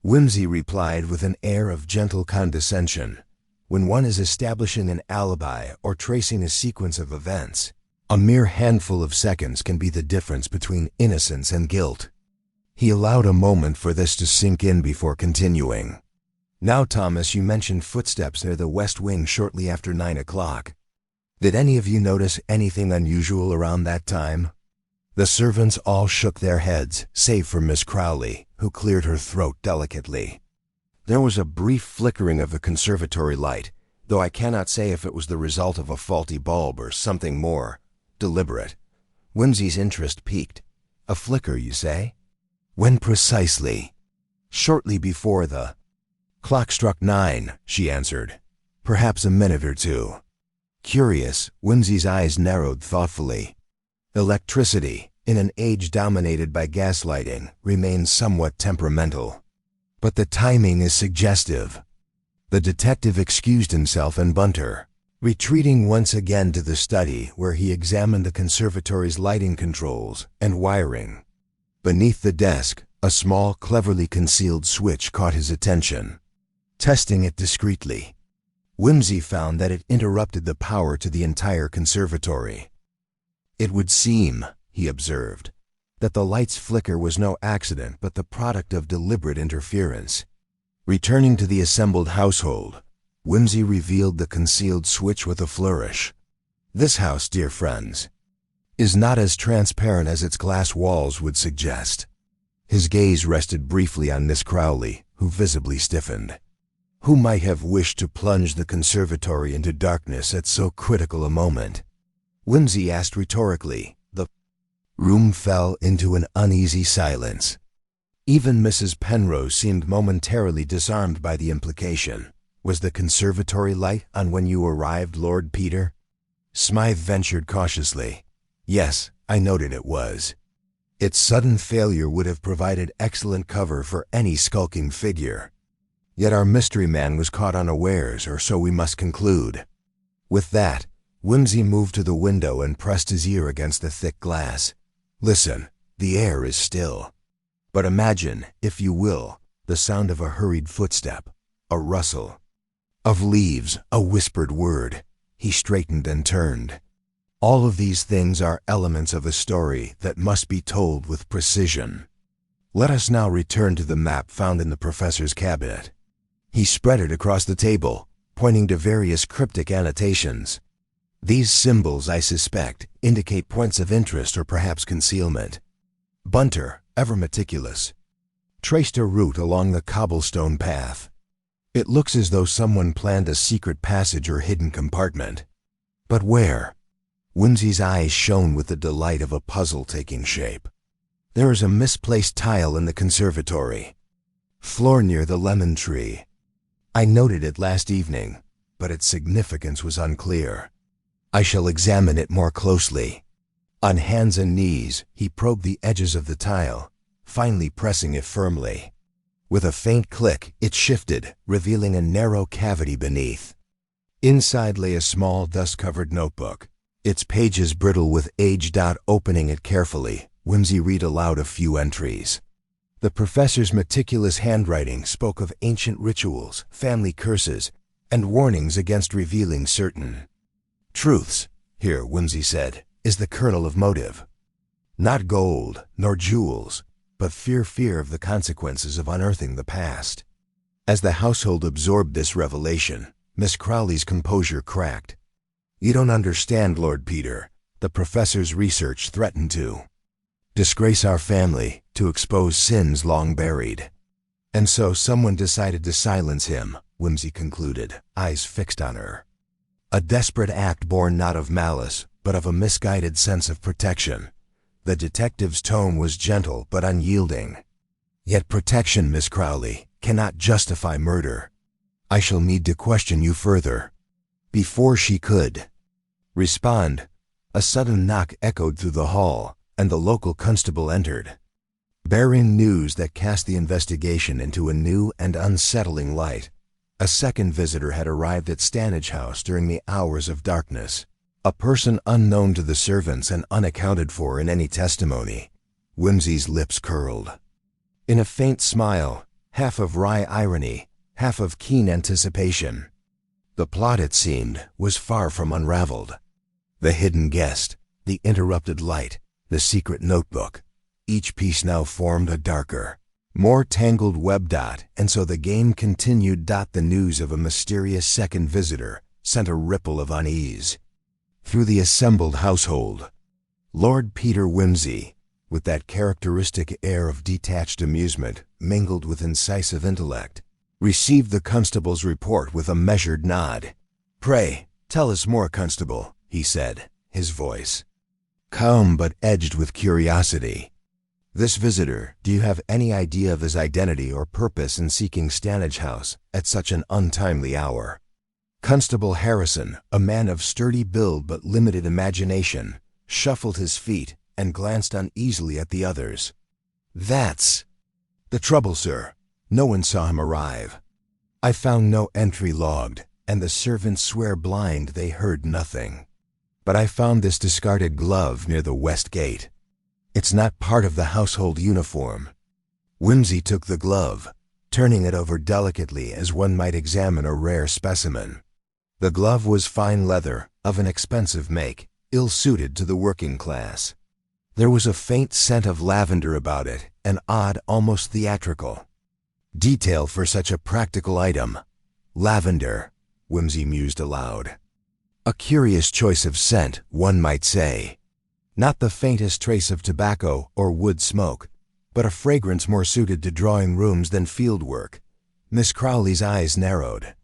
Whimsy replied with an air of gentle condescension, "when one is establishing an alibi or tracing a sequence of events, a mere handful of seconds can be the difference between innocence and guilt." He allowed a moment for this to sink in before continuing. "Now, Thomas, you mentioned footsteps near the west wing shortly after 9 o'clock. Did any of you notice anything unusual around that time?" The servants all shook their heads, save for Miss Crowley, who cleared her throat delicately. "There was a brief flickering of the conservatory light, though I cannot say if it was the result of a faulty bulb or something more deliberate." Whimsy's interest piqued. "A flicker, you say? When precisely?" "Shortly before the clock struck 9, she answered. "Perhaps a minute or two." Curious, Whimsy's eyes narrowed thoughtfully. Electricity, in an age dominated by gaslighting, remains somewhat temperamental. But the timing is suggestive. The detective excused himself and Bunter, retreating once again to the study where he examined the conservatory's lighting controls and wiring. Beneath the desk, a small, cleverly concealed switch caught his attention. Testing it discreetly, Whimsy found that it interrupted the power to the entire conservatory. "It would seem," he observed, "that the light's flicker was no accident but the product of deliberate interference." Returning to the assembled household, Whimsy revealed the concealed switch with a flourish. "This house, dear friends, is not as transparent as its glass walls would suggest." His gaze rested briefly on Miss Crowley, who visibly stiffened. Who might have wished to plunge the conservatory into darkness at so critical a moment? Whimsy asked rhetorically. The room fell into an uneasy silence. Even Mrs. Penrose seemed momentarily disarmed by the implication. "Was the conservatory light on when you arrived, Lord Peter?" Smythe ventured cautiously. "Yes, I noted it was. Its sudden failure would have provided excellent cover for any skulking figure. Yet our mystery man was caught unawares, or so we must conclude." With that, Whimsy moved to the window and pressed his ear against the thick glass. "Listen, the air is still. But imagine, if you will, the sound of a hurried footstep, a rustle of leaves, a whispered word." He straightened and turned. "All of these things are elements of a story that must be told with precision. Let us now return to the map found in the professor's cabinet." He spread it across the table, pointing to various cryptic annotations. "These symbols, I suspect, indicate points of interest or perhaps concealment." Bunter, ever meticulous, traced a route along the cobblestone path. "It looks as though someone planned a secret passage or hidden compartment. But where?" Whimsy's eyes shone with the delight of a puzzle taking shape. "There is a misplaced tile in the conservatory. Floor near the lemon tree. I noted it last evening, but its significance was unclear. I shall examine it more closely." On hands and knees, he probed the edges of the tile, finally pressing it firmly. With a faint click, it shifted, revealing a narrow cavity beneath. Inside lay a small, dust-covered notebook, its pages brittle with age. Opening it carefully, Whimsy read aloud a few entries. The professor's meticulous handwriting spoke of ancient rituals, family curses, and warnings against revealing certain truths. Here, Whimsy said, is the kernel of motive. Not gold, nor jewels, but fear of the consequences of unearthing the past. As the household absorbed this revelation, Miss Crowley's composure cracked. You don't understand, Lord Peter. The professor's research threatened to disgrace our family, to expose sins long buried. And so someone decided to silence him, Whimsy concluded, eyes fixed on her. A desperate act born not of malice, but of a misguided sense of protection. The detective's tone was gentle but unyielding. Yet protection, Miss Crowley, cannot justify murder. I shall need to question you further. Before she could respond, a sudden knock echoed through the hall, and the local constable entered, bearing news that cast the investigation into a new and unsettling light. A second visitor had arrived at Stanage House during the hours of darkness, a person unknown to the servants and unaccounted for in any testimony. Whimsy's lips curled. In a faint smile, half of wry irony, half of keen anticipation. The plot, it seemed, was far from unraveled. The hidden guest, the interrupted light, the secret notebook, each piece now formed a darker, more tangled web. And so the game continued. The news of a mysterious second visitor sent a ripple of unease through the assembled household. Lord Peter Whimsy, with that characteristic air of detached amusement mingled with incisive intellect, received the constable's report with a measured nod. "Pray, tell us more, Constable," he said, his voice calm but edged with curiosity. "This visitor, do you have any idea of his identity or purpose in seeking Stanage House at such an untimely hour?" Constable Harrison, a man of sturdy build but limited imagination, shuffled his feet and glanced uneasily at the others. "That's the trouble, sir. No one saw him arrive. I found no entry logged, and the servants swear blind they heard nothing. But I found this discarded glove near the west gate. It's not part of the household uniform." Whimsy took the glove, turning it over delicately as one might examine a rare specimen. The glove was fine leather, of an expensive make, ill-suited to the working class. There was a faint scent of lavender about it, an odd, almost theatrical detail for such a practical item. Lavender, Whimsy mused aloud. A curious choice of scent, one might say. Not the faintest trace of tobacco or wood smoke, but a fragrance more suited to drawing rooms than field work. Miss Crowley's eyes narrowed.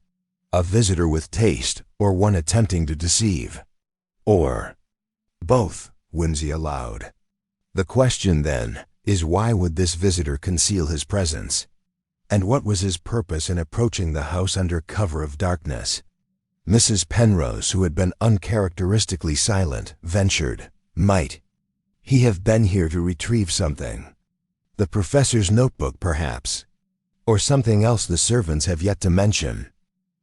A visitor with taste, or one attempting to deceive? Or both, Whimsy allowed. The question, then, is why would this visitor conceal his presence? And what was his purpose in approaching the house under cover of darkness? Mrs. Penrose, who had been uncharacteristically silent, ventured, "Might he have been here to retrieve something? The professor's notebook, perhaps? Or something else the servants have yet to mention?"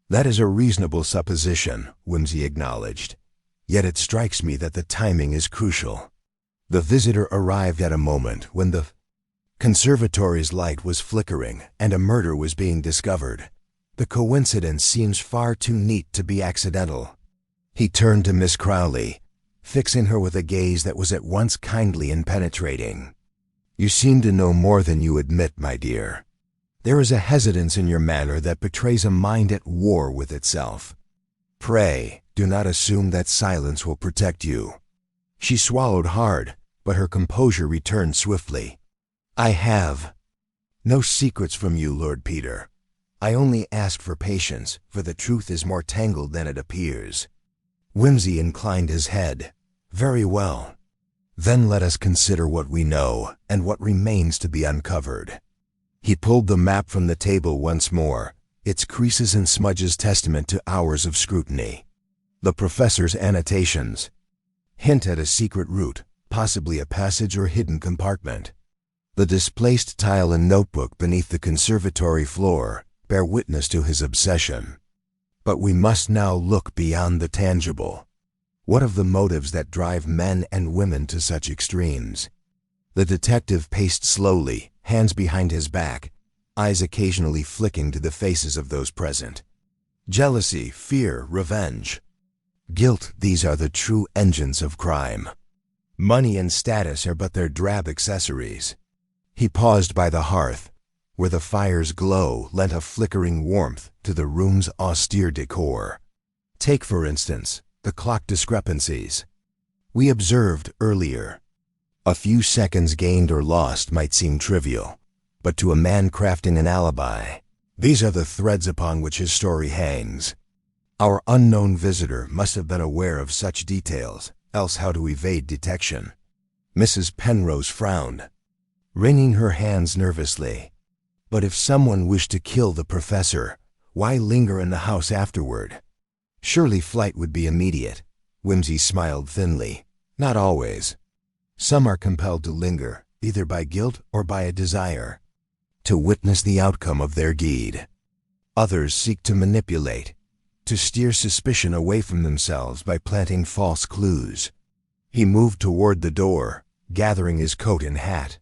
"That is a reasonable supposition," Whimsy acknowledged. "Yet it strikes me that the timing is crucial. The visitor arrived at a moment when the conservatory's light was flickering and a murder was being discovered. The coincidence seems far too neat to be accidental." He turned to Miss Crowley, fixing her with a gaze that was at once kindly and penetrating. "You seem to know more than you admit, my dear. There is a hesitance in your manner that betrays a mind at war with itself. Pray, do not assume that silence will protect you." She swallowed hard, but her composure returned swiftly. "I have no secrets from you, Lord Peter. I only ask for patience, for the truth is more tangled than it appears." Whimsy inclined his head. "Very well. Then let us consider what we know and what remains to be uncovered." He pulled the map from the table once more, its creases and smudges testament to hours of scrutiny. The professor's annotations hint at a secret route, possibly a passage or hidden compartment. The displaced tile and notebook beneath the conservatory floor bear witness to his obsession. But we must now look beyond the tangible. What of the motives that drive men and women to such extremes? The detective paced slowly, hands behind his back, eyes occasionally flicking to the faces of those present. Jealousy, fear, revenge, guilt, these are the true engines of crime. Money and status are but their drab accessories. He paused by the hearth, where the fire's glow lent a flickering warmth to the room's austere decor. Take, for instance, the clock discrepancies we observed earlier. A few seconds gained or lost might seem trivial, but to a man crafting an alibi, these are the threads upon which his story hangs. Our unknown visitor must have been aware of such details, else how to evade detection? Mrs. Penrose frowned, wringing her hands nervously. But if someone wished to kill the professor, why linger in the house afterward? Surely flight would be immediate. Whimsy smiled thinly. Not always. Some are compelled to linger, either by guilt or by a desire to witness the outcome of their deed. Others seek to manipulate, to steer suspicion away from themselves by planting false clues. He moved toward the door, gathering his coat and hat.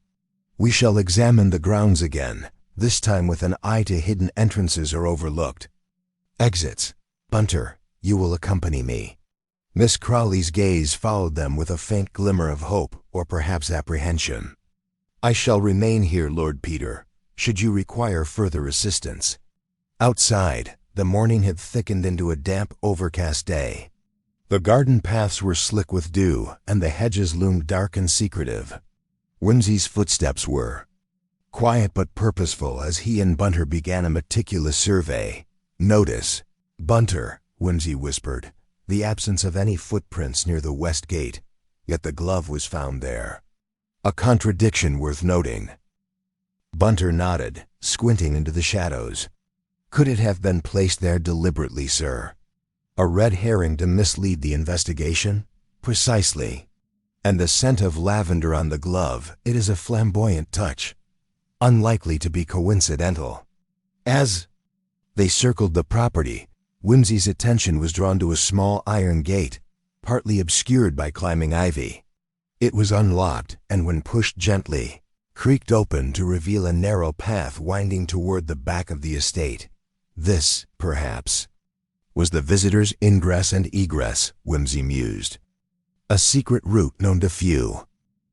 We shall examine the grounds again, this time with an eye to hidden entrances or overlooked exits. Bunter, you will accompany me. Miss Crowley's gaze followed them with a faint glimmer of hope or perhaps apprehension. I shall remain here, Lord Peter, should you require further assistance. Outside, the morning had thickened into a damp, overcast day. The garden paths were slick with dew, and the hedges loomed dark and secretive. Whimsy's footsteps were quiet but purposeful as he and Bunter began a meticulous survey. Notice, Bunter, Whimsy whispered, the absence of any footprints near the west gate, yet the glove was found there. A contradiction worth noting. Bunter nodded, squinting into the shadows. Could it have been placed there deliberately, sir? A red herring to mislead the investigation? Precisely. And the scent of lavender on the glove, it is a flamboyant touch, unlikely to be coincidental. As they circled the property, Whimsy's attention was drawn to a small iron gate, partly obscured by climbing ivy. It was unlocked, and when pushed gently, creaked open to reveal a narrow path winding toward the back of the estate. This, perhaps, was the visitor's ingress and egress, Whimsy mused. A secret route known to few.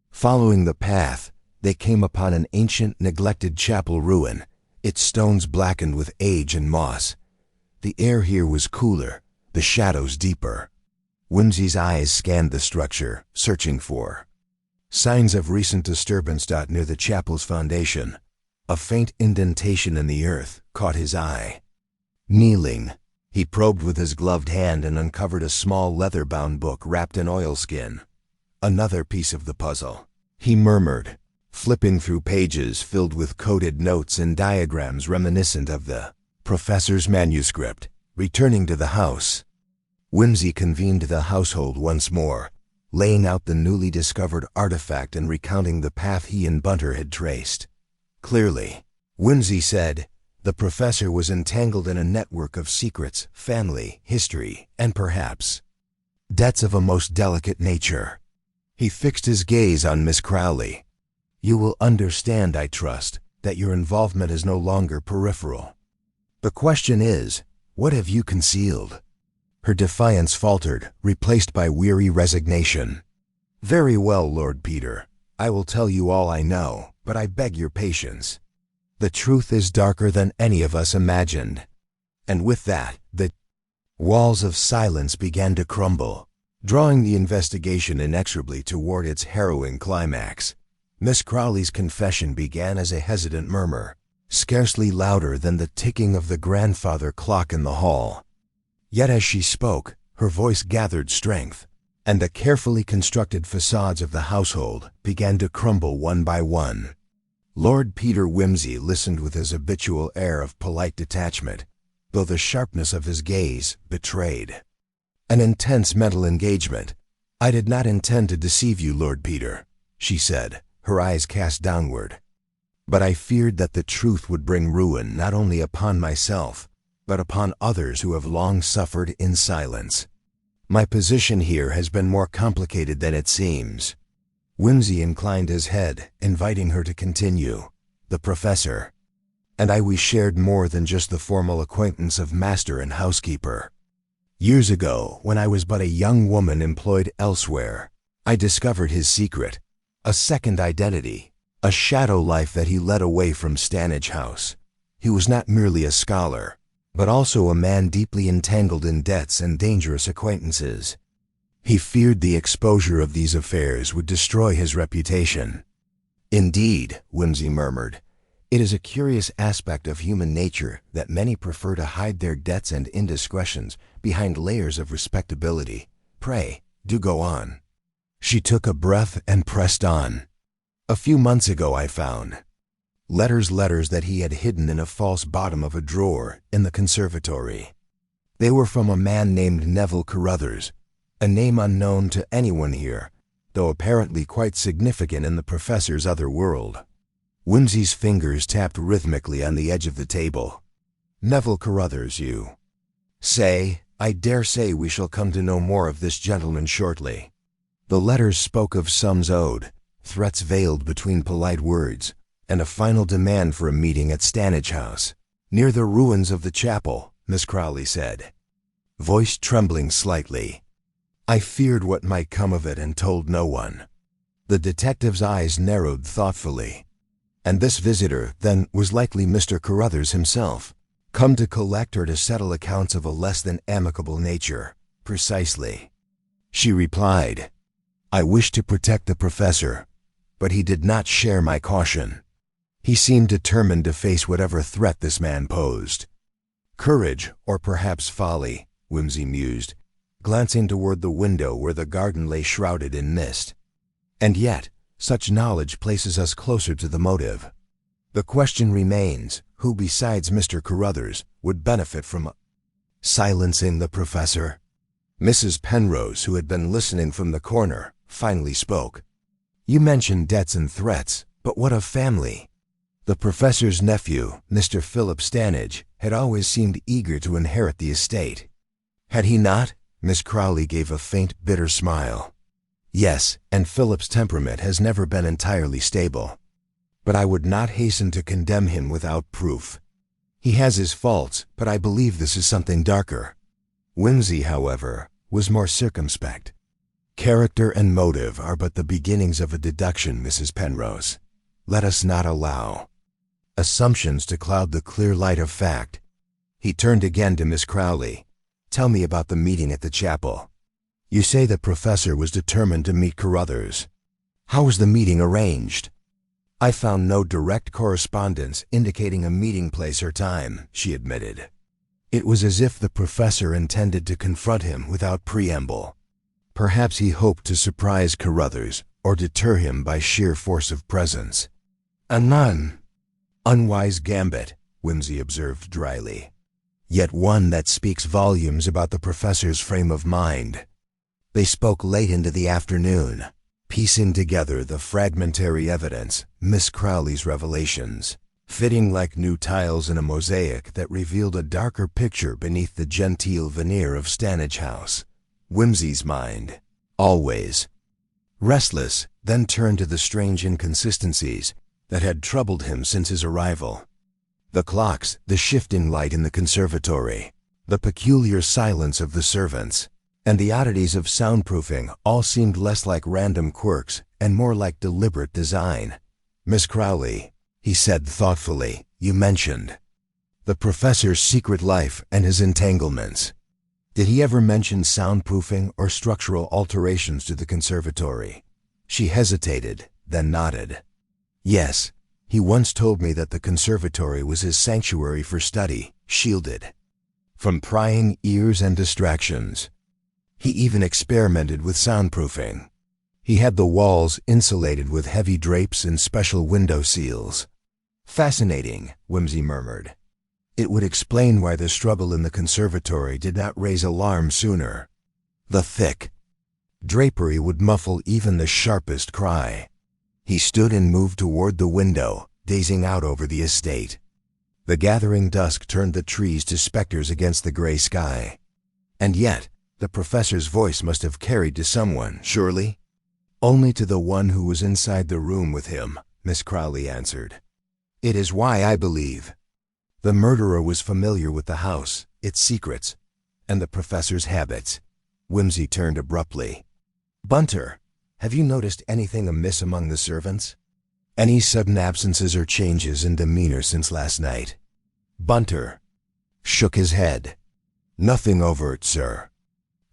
Following the path, they came upon an ancient, neglected chapel ruin, its stones blackened with age and moss. The air here was cooler, the shadows deeper. Whimsy's eyes scanned the structure, searching for signs of recent disturbance. Near the chapel's foundation, a faint indentation in the earth caught his eye. Kneeling, he probed with his gloved hand and uncovered a small leather-bound book wrapped in oilskin. Another piece of the puzzle, he murmured, flipping through pages filled with coded notes and diagrams reminiscent of the professor's manuscript. Returning to the house, Whimsy convened the household once more, laying out the newly discovered artifact and recounting the path he and Bunter had traced. Clearly, Whimsy said, the professor was entangled in a network of secrets, family, history, and perhaps debts of a most delicate nature. He fixed his gaze on Miss Crowley. You will understand, I trust, that your involvement is no longer peripheral. The question is, what have you concealed? Her defiance faltered, replaced by weary resignation. Very well, Lord Peter. I will tell you all I know, but I beg your patience. The truth is darker than any of us imagined. And with that, the walls of silence began to crumble, drawing the investigation inexorably toward its harrowing climax. Miss Crowley's confession began as a hesitant murmur, scarcely louder than the ticking of the grandfather clock in the hall. Yet as she spoke, her voice gathered strength, and the carefully constructed facades of the household began to crumble one by one. Lord Peter Whimsy listened with his habitual air of polite detachment, though the sharpness of his gaze betrayed an intense mental engagement. I did not intend to deceive you, Lord Peter, she said, her eyes cast downward. But I feared that the truth would bring ruin not only upon myself, but upon others who have long suffered in silence. My position here has been more complicated than it seems. Whimsy inclined his head, inviting her to continue. the professor. And we shared more than just the formal acquaintance of master and housekeeper. Years ago, when I was but a young woman employed elsewhere, I discovered his secret, a second identity, a shadow life that he led away from Stanage House. He was not merely a scholar, but also a man deeply entangled in debts and dangerous acquaintances. He feared the exposure of these affairs would destroy his reputation. Indeed, Whimsy murmured, it is a curious aspect of human nature that many prefer to hide their debts and indiscretions behind layers of respectability. Pray, do go on. She took a breath and pressed on. A few months ago I found letters that he had hidden in a false bottom of a drawer in the conservatory. They were from a man named Neville Carruthers, a name unknown to anyone here, though apparently quite significant in the professor's other world. Whimsy's fingers tapped rhythmically on the edge of the table. Neville Carruthers, you say? I dare say we shall come to know more of this gentleman shortly. The letters spoke of sums owed, threats veiled between polite words, and a final demand for a meeting at Stanage House, near the ruins of the chapel, Miss Crowley said, voice trembling slightly. I feared what might come of it and told no one. The detective's eyes narrowed thoughtfully. And this visitor, then, was likely Mr. Carruthers himself, come to collect or to settle accounts of a less than amicable nature. Precisely. She replied, I wished to protect the professor, but he did not share my caution. He seemed determined to face whatever threat this man posed. Courage, or perhaps folly, Whimsy mused, glancing toward the window where the garden lay shrouded in mist. And yet, such knowledge places us closer to the motive. The question remains, who besides Mr. Carruthers would benefit from silencing the professor? Mrs. Penrose, who had been listening from the corner, finally spoke. You mentioned debts and threats, but what of family? The professor's nephew, Mr. Philip Stanage, had always seemed eager to inherit the estate. Had he not? Miss Crowley gave a faint, bitter smile. Yes, and Philip's temperament has never been entirely stable. But I would not hasten to condemn him without proof. He has his faults, but I believe this is something darker. Whimsy, however, was more circumspect. Character and motive are but the beginnings of a deduction, Mrs. Penrose. Let us not allow assumptions to cloud the clear light of fact. He turned again to Miss Crowley. Tell me about the meeting at the chapel. You say the professor was determined to meet Carruthers. How was the meeting arranged? I found no direct correspondence indicating a meeting place or time, she admitted. It was as if the professor intended to confront him without preamble. Perhaps he hoped to surprise Carruthers or deter him by sheer force of presence. An unwise gambit, Whimsy observed dryly, yet one that speaks volumes about the professor's frame of mind. They spoke late into the afternoon, piecing together the fragmentary evidence, Miss Crowley's revelations, fitting like new tiles in a mosaic that revealed a darker picture beneath the genteel veneer of Stanage House. Whimsy's mind, always restless, then turned to the strange inconsistencies that had troubled him since his arrival. The clocks, the shifting light in the conservatory, the peculiar silence of the servants, and the oddities of soundproofing all seemed less like random quirks and more like deliberate design. Miss Crowley, he said thoughtfully, you mentioned the professor's secret life and his entanglements. Did he ever mention soundproofing or structural alterations to the conservatory? She hesitated, then nodded. Yes, he once told me that the conservatory was his sanctuary for study, shielded from prying ears and distractions. He even experimented with soundproofing. He had the walls insulated with heavy drapes and special window seals. Fascinating, Whimsy murmured. It would explain why the struggle in the conservatory did not raise alarm sooner. The thick drapery would muffle even the sharpest cry. He stood and moved toward the window, gazing out over the estate. The gathering dusk turned the trees to specters against the gray sky. And yet, the professor's voice must have carried to someone, surely? Only to the one who was inside the room with him, Miss Crowley answered. It is why I believe the murderer was familiar with the house, its secrets, and the professor's habits. Whimsy turned abruptly. Bunter, have you noticed anything amiss among the servants? Any sudden absences or changes in demeanor since last night? Bunter shook his head. Nothing overt, sir.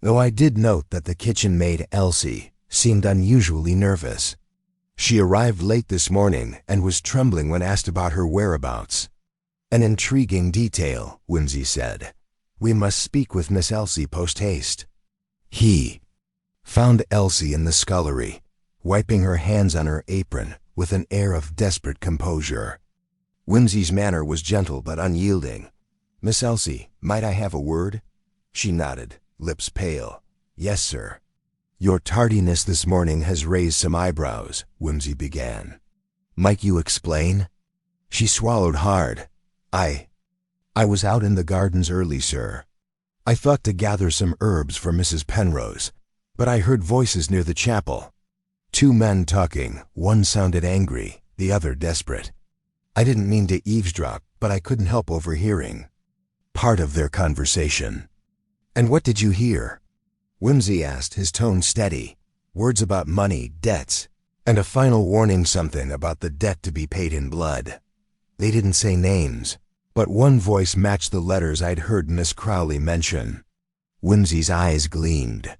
Though I did note that the kitchen maid, Elsie, seemed unusually nervous. She arrived late this morning and was trembling when asked about her whereabouts. An intriguing detail, Whimsy said. We must speak with Miss Elsie post-haste. He found Elsie in the scullery, wiping her hands on her apron with an air of desperate composure. Whimsy's manner was gentle but unyielding. Miss Elsie, might I have a word? She nodded, lips pale. Yes, sir. Your tardiness this morning has raised some eyebrows, Whimsy began. Might you explain? She swallowed hard. I was out in the gardens early, sir. I thought to gather some herbs for Mrs. Penrose, but I heard voices near the chapel. Two men talking, one sounded angry, the other desperate. I didn't mean to eavesdrop, but I couldn't help overhearing part of their conversation. And what did you hear? Whimsy asked, his tone steady. Words about money, debts, and a final warning, something about the debt to be paid in blood. They didn't say names, but one voice matched the letters I'd heard Miss Crowley mention. Whimsy's eyes gleamed.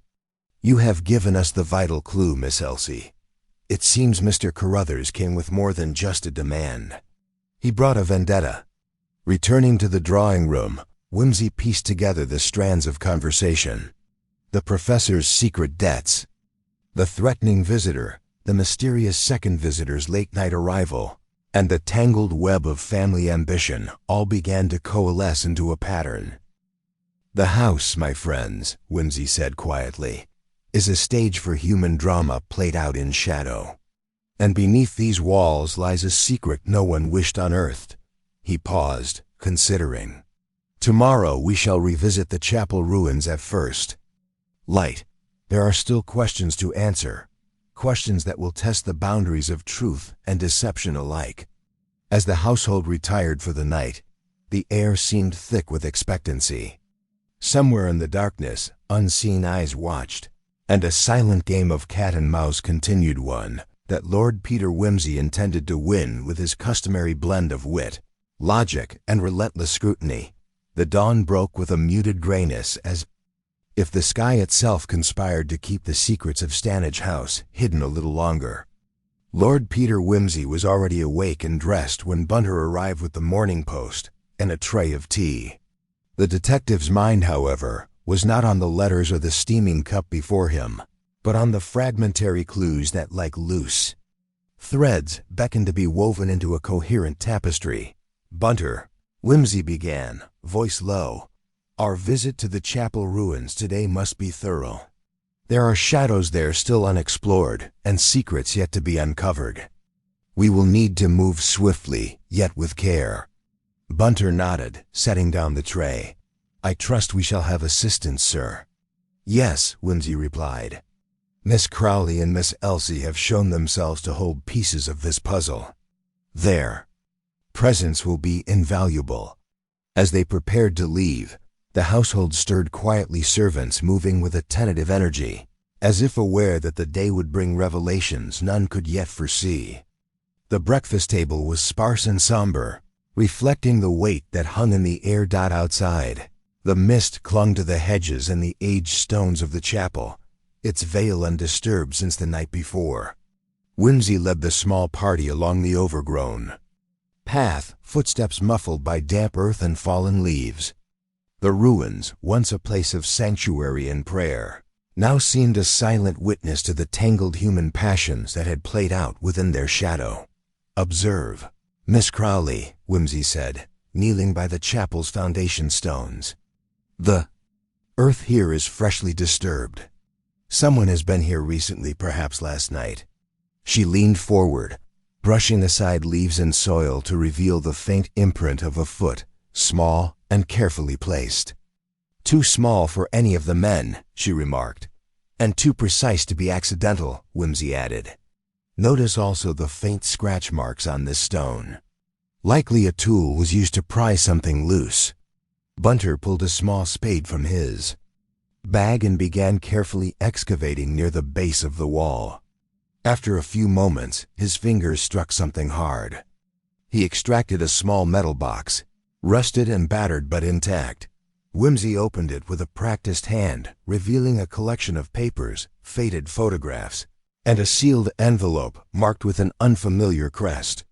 You have given us the vital clue, Miss Elsie. It seems Mr. Carruthers came with more than just a demand. He brought a vendetta. Returning to the drawing room, Whimsy pieced together the strands of conversation. The professor's secret debts, the threatening visitor, the mysterious second visitor's late-night arrival, and the tangled web of family ambition all began to coalesce into a pattern. The house, my friends, Whimsy said quietly, is a stage for human drama played out in shadow. And beneath these walls lies a secret no one wished unearthed. He paused, considering. Tomorrow we shall revisit the chapel ruins at first light. There are still questions to answer, questions that will test the boundaries of truth and deception alike. As the household retired for the night, the air seemed thick with expectancy. Somewhere in the darkness, unseen eyes watched, and a silent game of cat and mouse continued, one that Lord Peter Whimsy intended to win with his customary blend of wit, logic, and relentless scrutiny. The dawn broke with a muted grayness, as if the sky itself conspired to keep the secrets of Stanage House hidden a little longer. Lord Peter Whimsy was already awake and dressed when Bunter arrived with the Morning Post and a tray of tea. The detective's mind, however, was not on the letters or the steaming cup before him, but on the fragmentary clues that, like loose threads, beckoned to be woven into a coherent tapestry. Bunter, Whimsy began, voice low. Our visit to the chapel ruins today must be thorough. There are shadows there still unexplored, and secrets yet to be uncovered. We will need to move swiftly, yet with care. Bunter nodded, setting down the tray. I trust we shall have assistance, sir. Yes, Whimsy replied. Miss Crowley and Miss Elsie have shown themselves to hold pieces of this puzzle. Their presence will be invaluable. As they prepared to leave, the household stirred quietly, servants moving with a tentative energy, as if aware that the day would bring revelations none could yet foresee. The breakfast table was sparse and somber, reflecting the weight that hung in the air outside. The mist clung to the hedges and the aged stones of the chapel, its veil undisturbed since the night before. Whimsy led the small party along the overgrown path, footsteps muffled by damp earth and fallen leaves. The ruins, once a place of sanctuary and prayer, now seemed a silent witness to the tangled human passions that had played out within their shadow. Observe, Miss Crowley, Whimsy said, kneeling by the chapel's foundation stones. The earth here is freshly disturbed. Someone has been here recently, perhaps last night. She leaned forward, brushing aside leaves and soil to reveal the faint imprint of a foot, small and carefully placed. Too small for any of the men, she remarked, and too precise to be accidental, Whimsy added. Notice also the faint scratch marks on this stone. Likely a tool was used to pry something loose. Bunter pulled a small spade from his bag and began carefully excavating near the base of the wall. After a few moments, his fingers struck something hard. He extracted a small metal box, rusted and battered but intact. Whimsy opened it with a practiced hand, revealing a collection of papers, faded photographs, and a sealed envelope marked with an unfamiliar crest.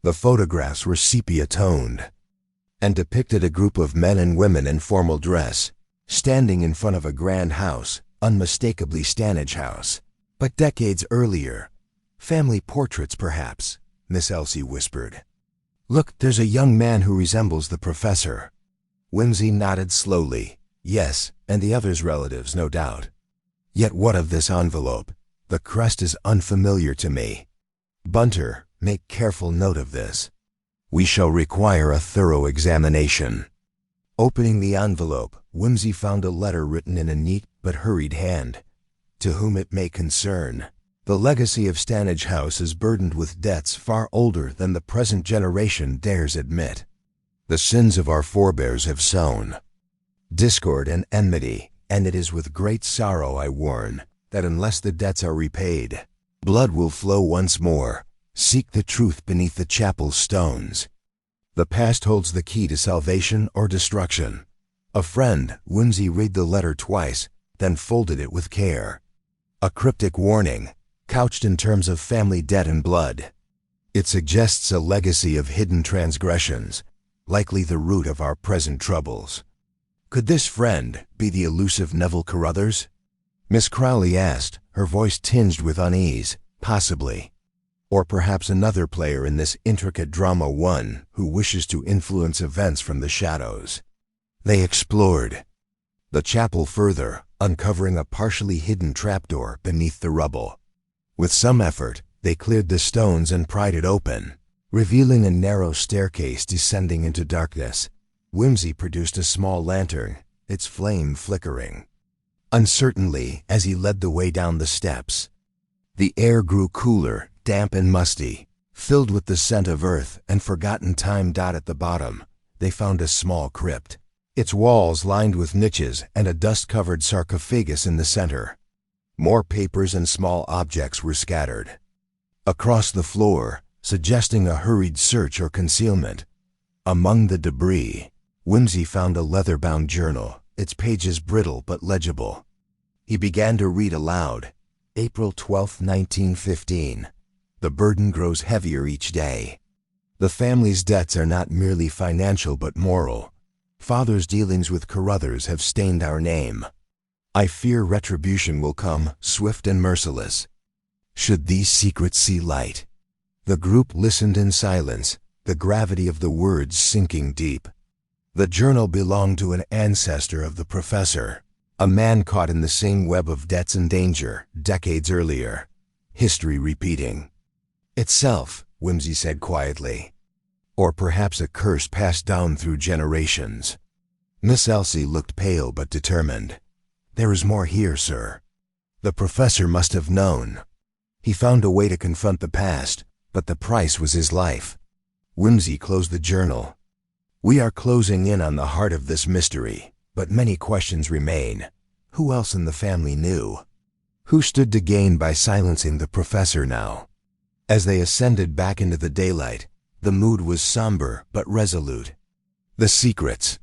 The photographs were sepia-toned and depicted a group of men and women in formal dress, standing in front of a grand house, unmistakably Stanage House. But decades earlier, family portraits perhaps, Miss Elsie whispered. Look, there's a young man who resembles the professor. Whimsy nodded slowly. Yes, and the other's relatives, no doubt. Yet what of this envelope? The crest is unfamiliar to me. Bunter, make careful note of this. We shall require a thorough examination. Opening the envelope, Whimsy found a letter written in a neat but hurried hand. To whom it may concern, the legacy of Stanage House is burdened with debts far older than the present generation dares admit. The sins of our forebears have sown discord and enmity, and it is with great sorrow I warn that unless the debts are repaid, blood will flow once more. Seek the truth beneath the chapel's stones. The past holds the key to salvation or destruction. A friend, Whimsy read the letter twice, then folded it with care. A cryptic warning, couched in terms of family debt and blood. It suggests a legacy of hidden transgressions, likely the root of our present troubles. Could this friend be the elusive Neville Carruthers? Miss Crowley asked, her voice tinged with unease. Possibly. Or perhaps another player in this intricate drama, one who wishes to influence events from the shadows. They explored the chapel further, uncovering a partially hidden trapdoor beneath the rubble. With some effort, they cleared the stones and pried it open, revealing a narrow staircase descending into darkness. Whimsy produced a small lantern, its flame flickering uncertainly as he led the way down the steps. The air grew cooler, damp and musty, filled with the scent of earth and forgotten time. At the bottom, they found a small crypt, its walls lined with niches and a dust-covered sarcophagus in the center. More papers and small objects were scattered across the floor, suggesting a hurried search or concealment. Among the debris, Whimsy found a leather-bound journal, its pages brittle but legible. He began to read aloud. April 12, 1915. The burden grows heavier each day. The family's debts are not merely financial but moral. Father's dealings with Carruthers have stained our name. I fear retribution will come, swift and merciless. Should these secrets see light? The group listened in silence, the gravity of the words sinking deep. The journal belonged to an ancestor of the professor, a man caught in the same web of debts and danger decades earlier. History repeating itself, Whimsy said quietly. Or perhaps a curse passed down through generations. Miss Elsie looked pale but determined. There is more here, sir. The professor must have known. He found a way to confront the past, but the price was his life. Whimsy closed the journal. We are closing in on the heart of this mystery, but many questions remain. Who else in the family knew? Who stood to gain by silencing the professor now? As they ascended back into the daylight, the mood was somber but resolute. The secrets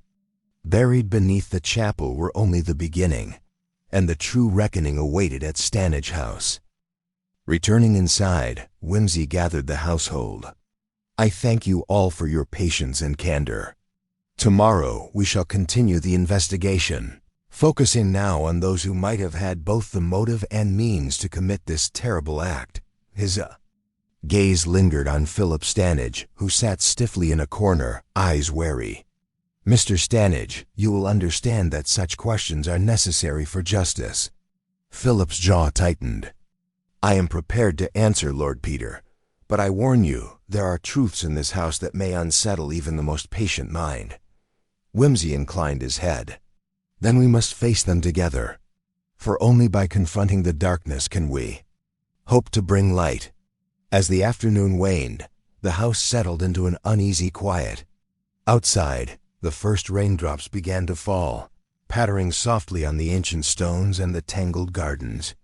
buried beneath the chapel were only the beginning, and the true reckoning awaited at Stanage House. Returning inside, Whimsy gathered the household. I thank you all for your patience and candor. Tomorrow we shall continue the investigation, focusing now on those who might have had both the motive and means to commit this terrible act. His gaze lingered on Philip Stanage, who sat stiffly in a corner, eyes wary. Mr. Stanage, you will understand that such questions are necessary for justice. Philip's jaw tightened. I am prepared to answer, Lord Peter, but I warn you, there are truths in this house that may unsettle even the most patient mind. Whimsy inclined his head. Then we must face them together, for only by confronting the darkness can we hope to bring light. As the afternoon waned, the house settled into an uneasy quiet. Outside, the first raindrops began to fall, pattering softly on the ancient stones and the tangled gardens.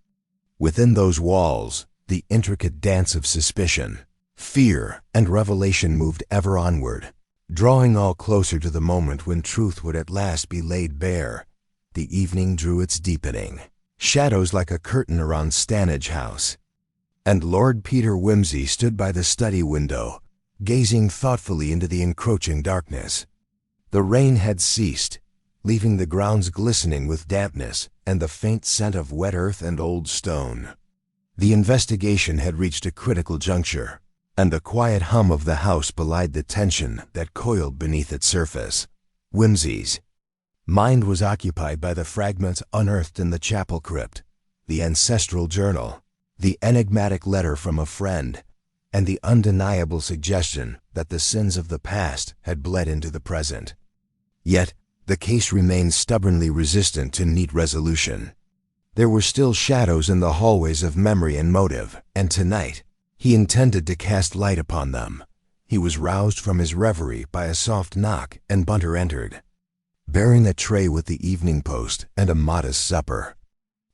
Within those walls, the intricate dance of suspicion, fear, and revelation moved ever onward, drawing all closer to the moment when truth would at last be laid bare. The evening drew its deepening, shadows like a curtain around Stanage House, and Lord Peter Wimsey stood by the study window, gazing thoughtfully into the encroaching darkness. The rain had ceased, leaving the grounds glistening with dampness and the faint scent of wet earth and old stone. The investigation had reached a critical juncture, and the quiet hum of the house belied the tension that coiled beneath its surface. Wimsey's mind was occupied by the fragments unearthed in the chapel crypt, the ancestral journal, the enigmatic letter from a friend, and the undeniable suggestion that the sins of the past had bled into the present. Yet, the case remained stubbornly resistant to neat resolution. There were still shadows in the hallways of memory and motive, and tonight, he intended to cast light upon them. He was roused from his reverie by a soft knock, and Bunter entered, bearing a tray with the Evening Post and a modest supper.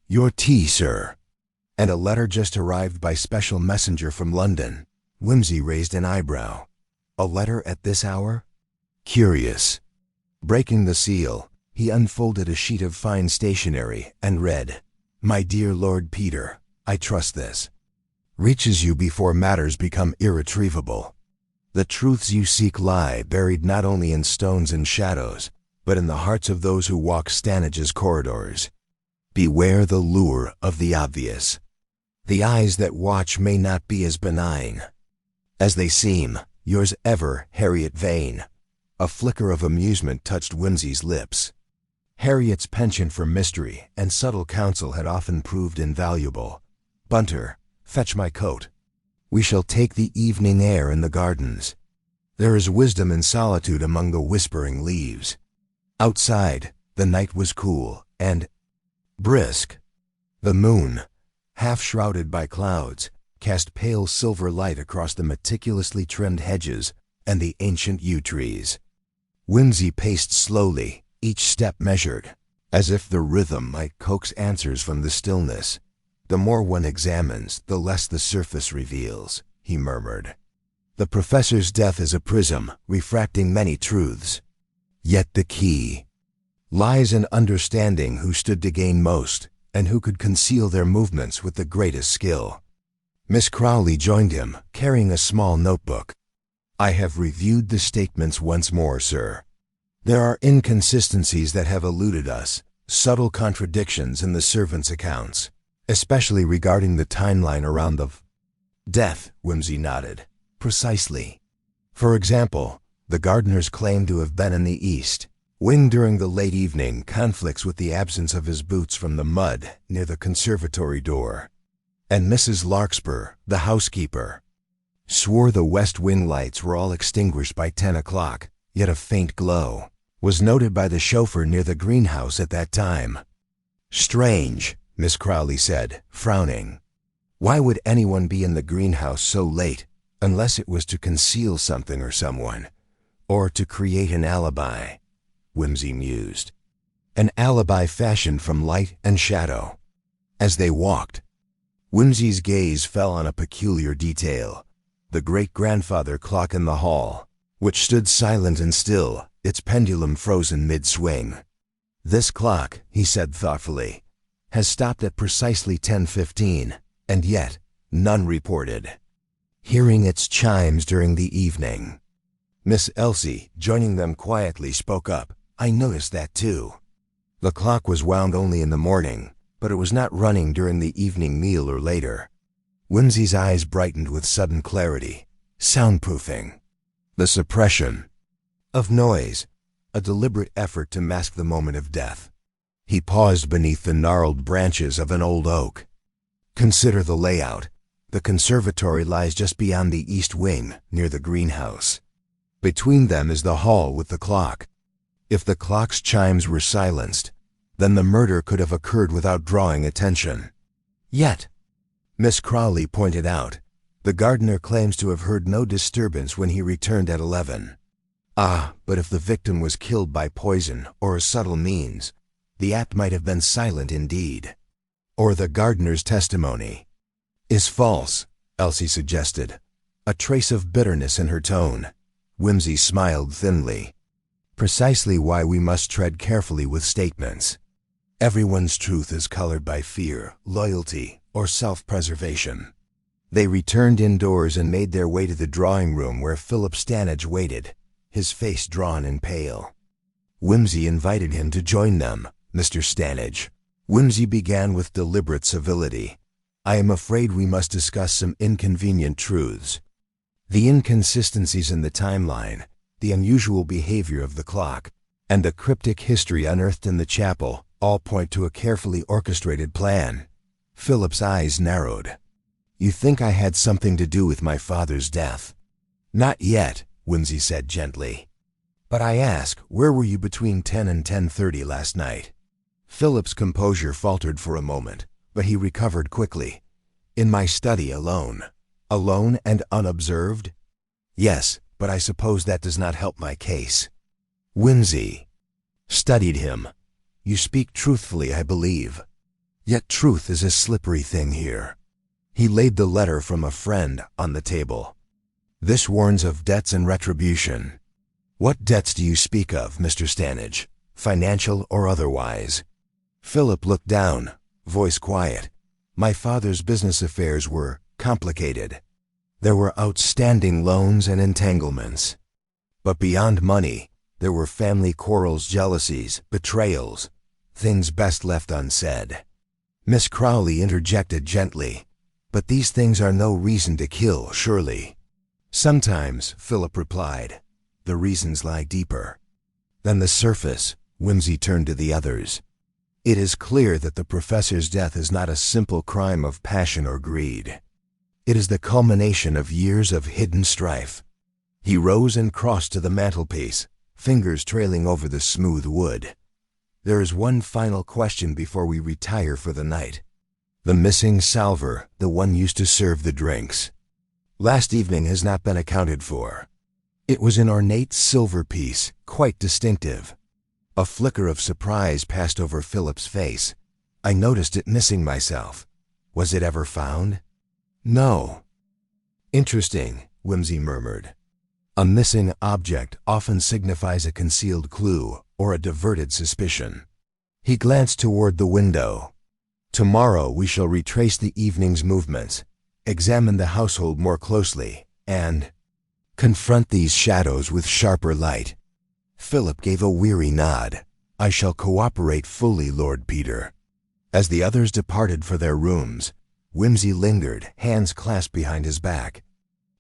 "Your tea, sir." "And a letter just arrived by special messenger from London." Wimsey raised an eyebrow. "A letter at this hour? Curious." Breaking the seal, he unfolded a sheet of fine stationery and read, "My dear Lord Peter, I trust this reaches you before matters become irretrievable. The truths you seek lie buried not only in stones and shadows, but in the hearts of those who walk Stanage's corridors. Beware the lure of the obvious. The eyes that watch may not be as benign as they seem. Yours ever, Harriet Vane." A flicker of amusement touched Wimsey's lips. Harriet's penchant for mystery and subtle counsel had often proved invaluable. "Bunter, fetch my coat. We shall take the evening air in the gardens. There is wisdom in solitude among the whispering leaves." Outside, the night was cool and brisk. The moon, half shrouded by clouds, cast pale silver light across the meticulously trimmed hedges and the ancient yew trees. Wimsey paced slowly, each step measured, as if the rhythm might coax answers from the stillness. "The more one examines, the less the surface reveals," he murmured. "The professor's death is a prism, refracting many truths. Yet the key lies in understanding who stood to gain most, and who could conceal their movements with the greatest skill." Miss Crowley joined him, carrying a small notebook. "I have reviewed the statements once more, sir. There are inconsistencies that have eluded us, subtle contradictions in the servants' accounts, especially regarding the timeline around the death." Wimsey nodded. "Precisely. For example, the gardener's claim to have been in the east wing during the late evening conflicts with the absence of his boots from the mud near the conservatory door. And Mrs. Larkspur, the housekeeper, swore the west wing lights were all extinguished by 10 o'clock, yet a faint glow was noted by the chauffeur near the greenhouse at that time. "Strange," Miss Crowley said, frowning. "Why would anyone be in the greenhouse so late, unless it was to conceal something or someone, or to create an alibi?" Wimsey mused. "An alibi fashioned from light and shadow." As they walked, Wimsey's gaze fell on a peculiar detail: the great-grandfather clock in the hall, which stood silent and still, its pendulum frozen mid-swing. "This clock," he said thoughtfully, "has stopped at precisely 10:15, and yet none reported hearing its chimes during the evening." Miss Elsie, joining them quietly, spoke up. "I noticed that too. The clock was wound only in the morning, but it was not running during the evening meal or later." Wimsey's eyes brightened with sudden clarity. "Soundproofing. The suppression of noise, a deliberate effort to mask the moment of death." He paused beneath the gnarled branches of an old oak. "Consider the layout. The conservatory lies just beyond the east wing, near the greenhouse. Between them is the hall with the clock. If the clock's chimes were silenced, then the murder could have occurred without drawing attention. Yet," Miss Crowley pointed out, The gardener claims to have heard no disturbance when he returned at 11. Ah, but if the victim was killed by poison or a subtle means, the act might have been silent indeed. Or the gardener's testimony is false, Elsie suggested, a trace of bitterness in her tone. Whimsy smiled thinly. Precisely why we must tread carefully with statements. Everyone's truth is colored by fear, loyalty, or self-preservation. They returned indoors and made their way to the drawing room where Philip Stanage waited, his face drawn and pale. Whimsy invited him to join them. Mr. Stanage, Whimsy began with deliberate civility, I am afraid we must discuss some inconvenient truths. The inconsistencies in the timeline, the unusual behavior of the clock, and the cryptic history unearthed in the chapel all point to a carefully orchestrated plan. Philip's eyes narrowed. You think I had something to do with my father's death? Not yet, Whimsy said gently. But I ask, where were you between 10 and 10:30 last night? Philip's composure faltered for a moment, but he recovered quickly. In my study alone. Alone and unobserved? Yes, but I suppose that does not help my case. Whimsy studied him. You speak truthfully, I believe. Yet truth is a slippery thing here. He laid the letter from a friend on the table. This warns of debts and retribution. What debts do you speak of, Mr. Stanage, financial or otherwise? Philip looked down, voice quiet. My father's business affairs were complicated. There were outstanding loans and entanglements. But beyond money, there were family quarrels, jealousies, betrayals, things best left unsaid. Miss Crowley interjected gently. But these things are no reason to kill, surely. Sometimes, Philip replied. The reasons lie deeper than the surface. Whimsy turned to the others. It is clear that the professor's death is not a simple crime of passion or greed. It is the culmination of years of hidden strife. He rose and crossed to the mantelpiece, fingers trailing over the smooth wood. There is one final question before we retire for the night. The missing salver, the one used to serve the drinks. Last evening has not been accounted for. It was an ornate silver piece, quite distinctive. A flicker of surprise passed over Philip's face. I noticed it missing myself. Was it ever found? No. Interesting, Whimsy murmured. A missing object often signifies a concealed clue or a diverted suspicion. He glanced toward the window. Tomorrow we shall retrace the evening's movements, examine the household more closely, and confront these shadows with sharper light. Philip gave a weary nod. I shall cooperate fully, Lord Peter. As the others departed for their rooms, Whimsy lingered, hands clasped behind his back.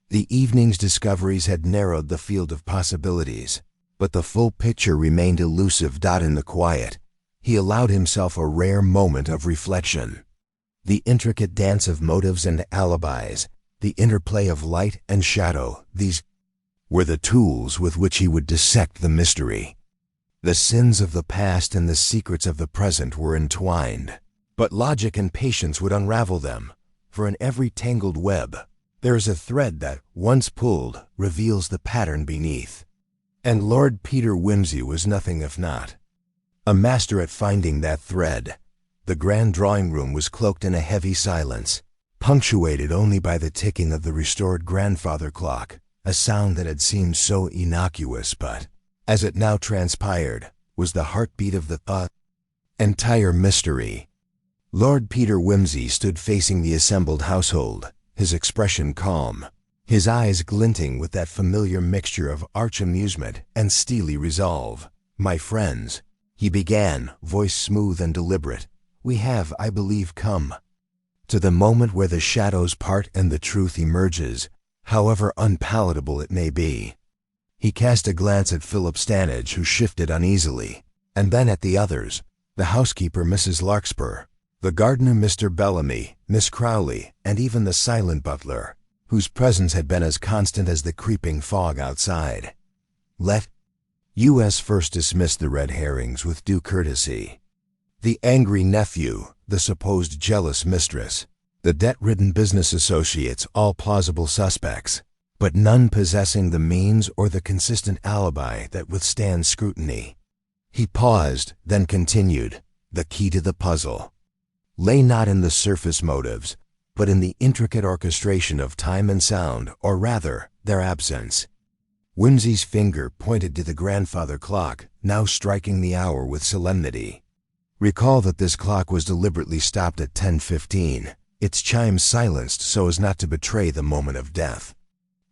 The evening's discoveries had narrowed the field of possibilities, but the full picture remained elusive. In the quiet, he allowed himself a rare moment of reflection. The intricate dance of motives and alibis, the interplay of light and shadow, these were the tools with which he would dissect the mystery. The sins of the past and the secrets of the present were entwined, but logic and patience would unravel them, for in every tangled web there is a thread that, once pulled, reveals the pattern beneath. And Lord Peter Whimsy was nothing if not a master at finding that thread. The grand drawing room was cloaked in a heavy silence, punctuated only by the ticking of the restored grandfather clock, a sound that had seemed so innocuous but, as it now transpired, was the heartbeat of the entire mystery. Lord Peter Whimsy stood facing the assembled household, his expression calm, his eyes glinting with that familiar mixture of arch amusement and steely resolve. My friends, he began, voice smooth and deliberate, we have, I believe, come to the moment where the shadows part and the truth emerges, however unpalatable it may be. He cast a glance at Philip Stanage, who shifted uneasily, and then at the others, the housekeeper Mrs. Larkspur, the gardener Mr. Bellamy, Miss Crowley, and even the silent butler, whose presence had been as constant as the creeping fog outside. Let us first dismiss the red herrings with due courtesy. The angry nephew, the supposed jealous mistress, The debt-ridden business associates, all plausible suspects, but none possessing the means or the consistent alibi that withstands scrutiny. He paused, then continued, "The key to the puzzle lay not in the surface motives, but in the intricate orchestration of time and sound, or rather, their absence." Whimsy's finger pointed to the grandfather clock, now striking the hour with solemnity. Recall that this clock was deliberately stopped at 10:15, its chimes silenced so as not to betray the moment of death.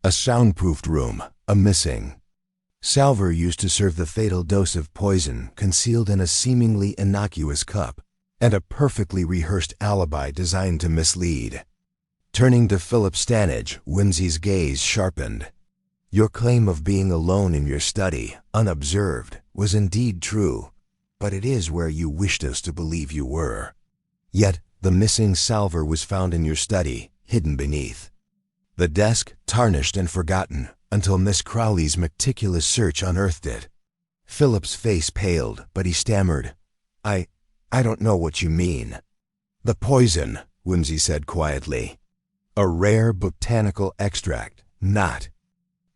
A soundproofed room, a missing. Salver used to serve the fatal dose of poison concealed in a seemingly innocuous cup, and a perfectly rehearsed alibi designed to mislead. Turning to Philip Stanage, Whimsy's gaze sharpened. Your claim of being alone in your study, unobserved, was indeed true, but it is where you wished us to believe you were. Yet, the missing salver was found in your study, hidden beneath the desk, tarnished and forgotten, until Miss Crowley's meticulous search unearthed it. Philip's face paled, but he stammered, I don't know what you mean." "The poison," Whimsy said quietly. "A rare botanical extract, not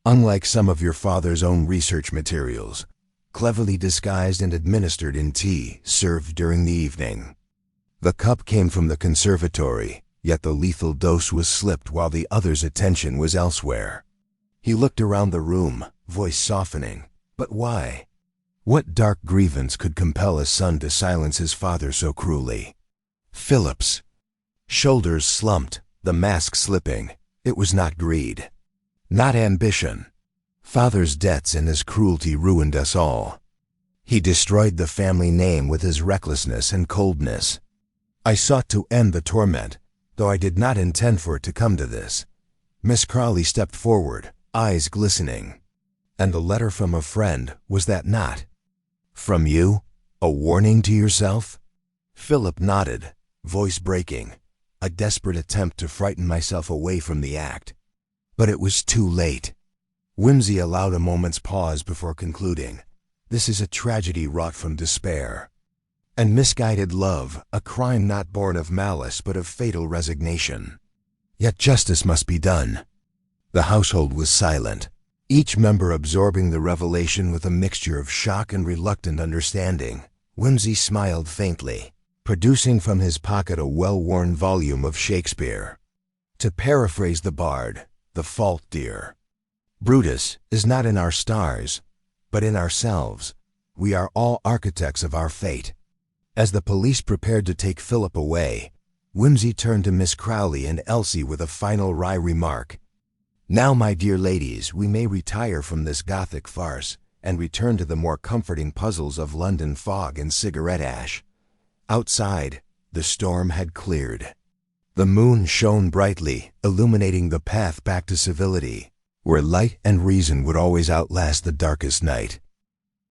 unlike some of your father's own research materials, cleverly disguised and administered in tea served during the evening. The cup came from the conservatory, yet the lethal dose was slipped while the other's attention was elsewhere." He looked around the room, voice softening. But why? What dark grievance could compel a son to silence his father so cruelly? Philip's shoulders slumped, the mask slipping. It was not greed, not ambition. Father's debts and his cruelty ruined us all. He destroyed the family name with his recklessness and coldness. I sought to end the torment, though I did not intend for it to come to this. Miss Crowley stepped forward, eyes glistening. "And a letter from a friend, was that not? From you? A warning to yourself?" Philip nodded, voice breaking, a desperate attempt to frighten myself away from the act. But it was too late. Whimsy allowed a moment's pause before concluding. "This is a tragedy wrought from despair. And misguided love, a crime not born of malice but of fatal resignation. Yet justice must be done." The household was silent, each member absorbing the revelation with a mixture of shock and reluctant understanding. Whimsy smiled faintly, producing from his pocket a well-worn volume of Shakespeare. "To paraphrase the bard, the fault, dear, Brutus, is not in our stars, but in ourselves. We are all architects of our fate." As the police prepared to take Philip away, Whimsy turned to Miss Crowley and Elsie with a final wry remark. "Now, my dear ladies, we may retire from this Gothic farce and return to the more comforting puzzles of London fog and cigarette ash." Outside, the storm had cleared. The moon shone brightly, illuminating the path back to civility, where light and reason would always outlast the darkest night.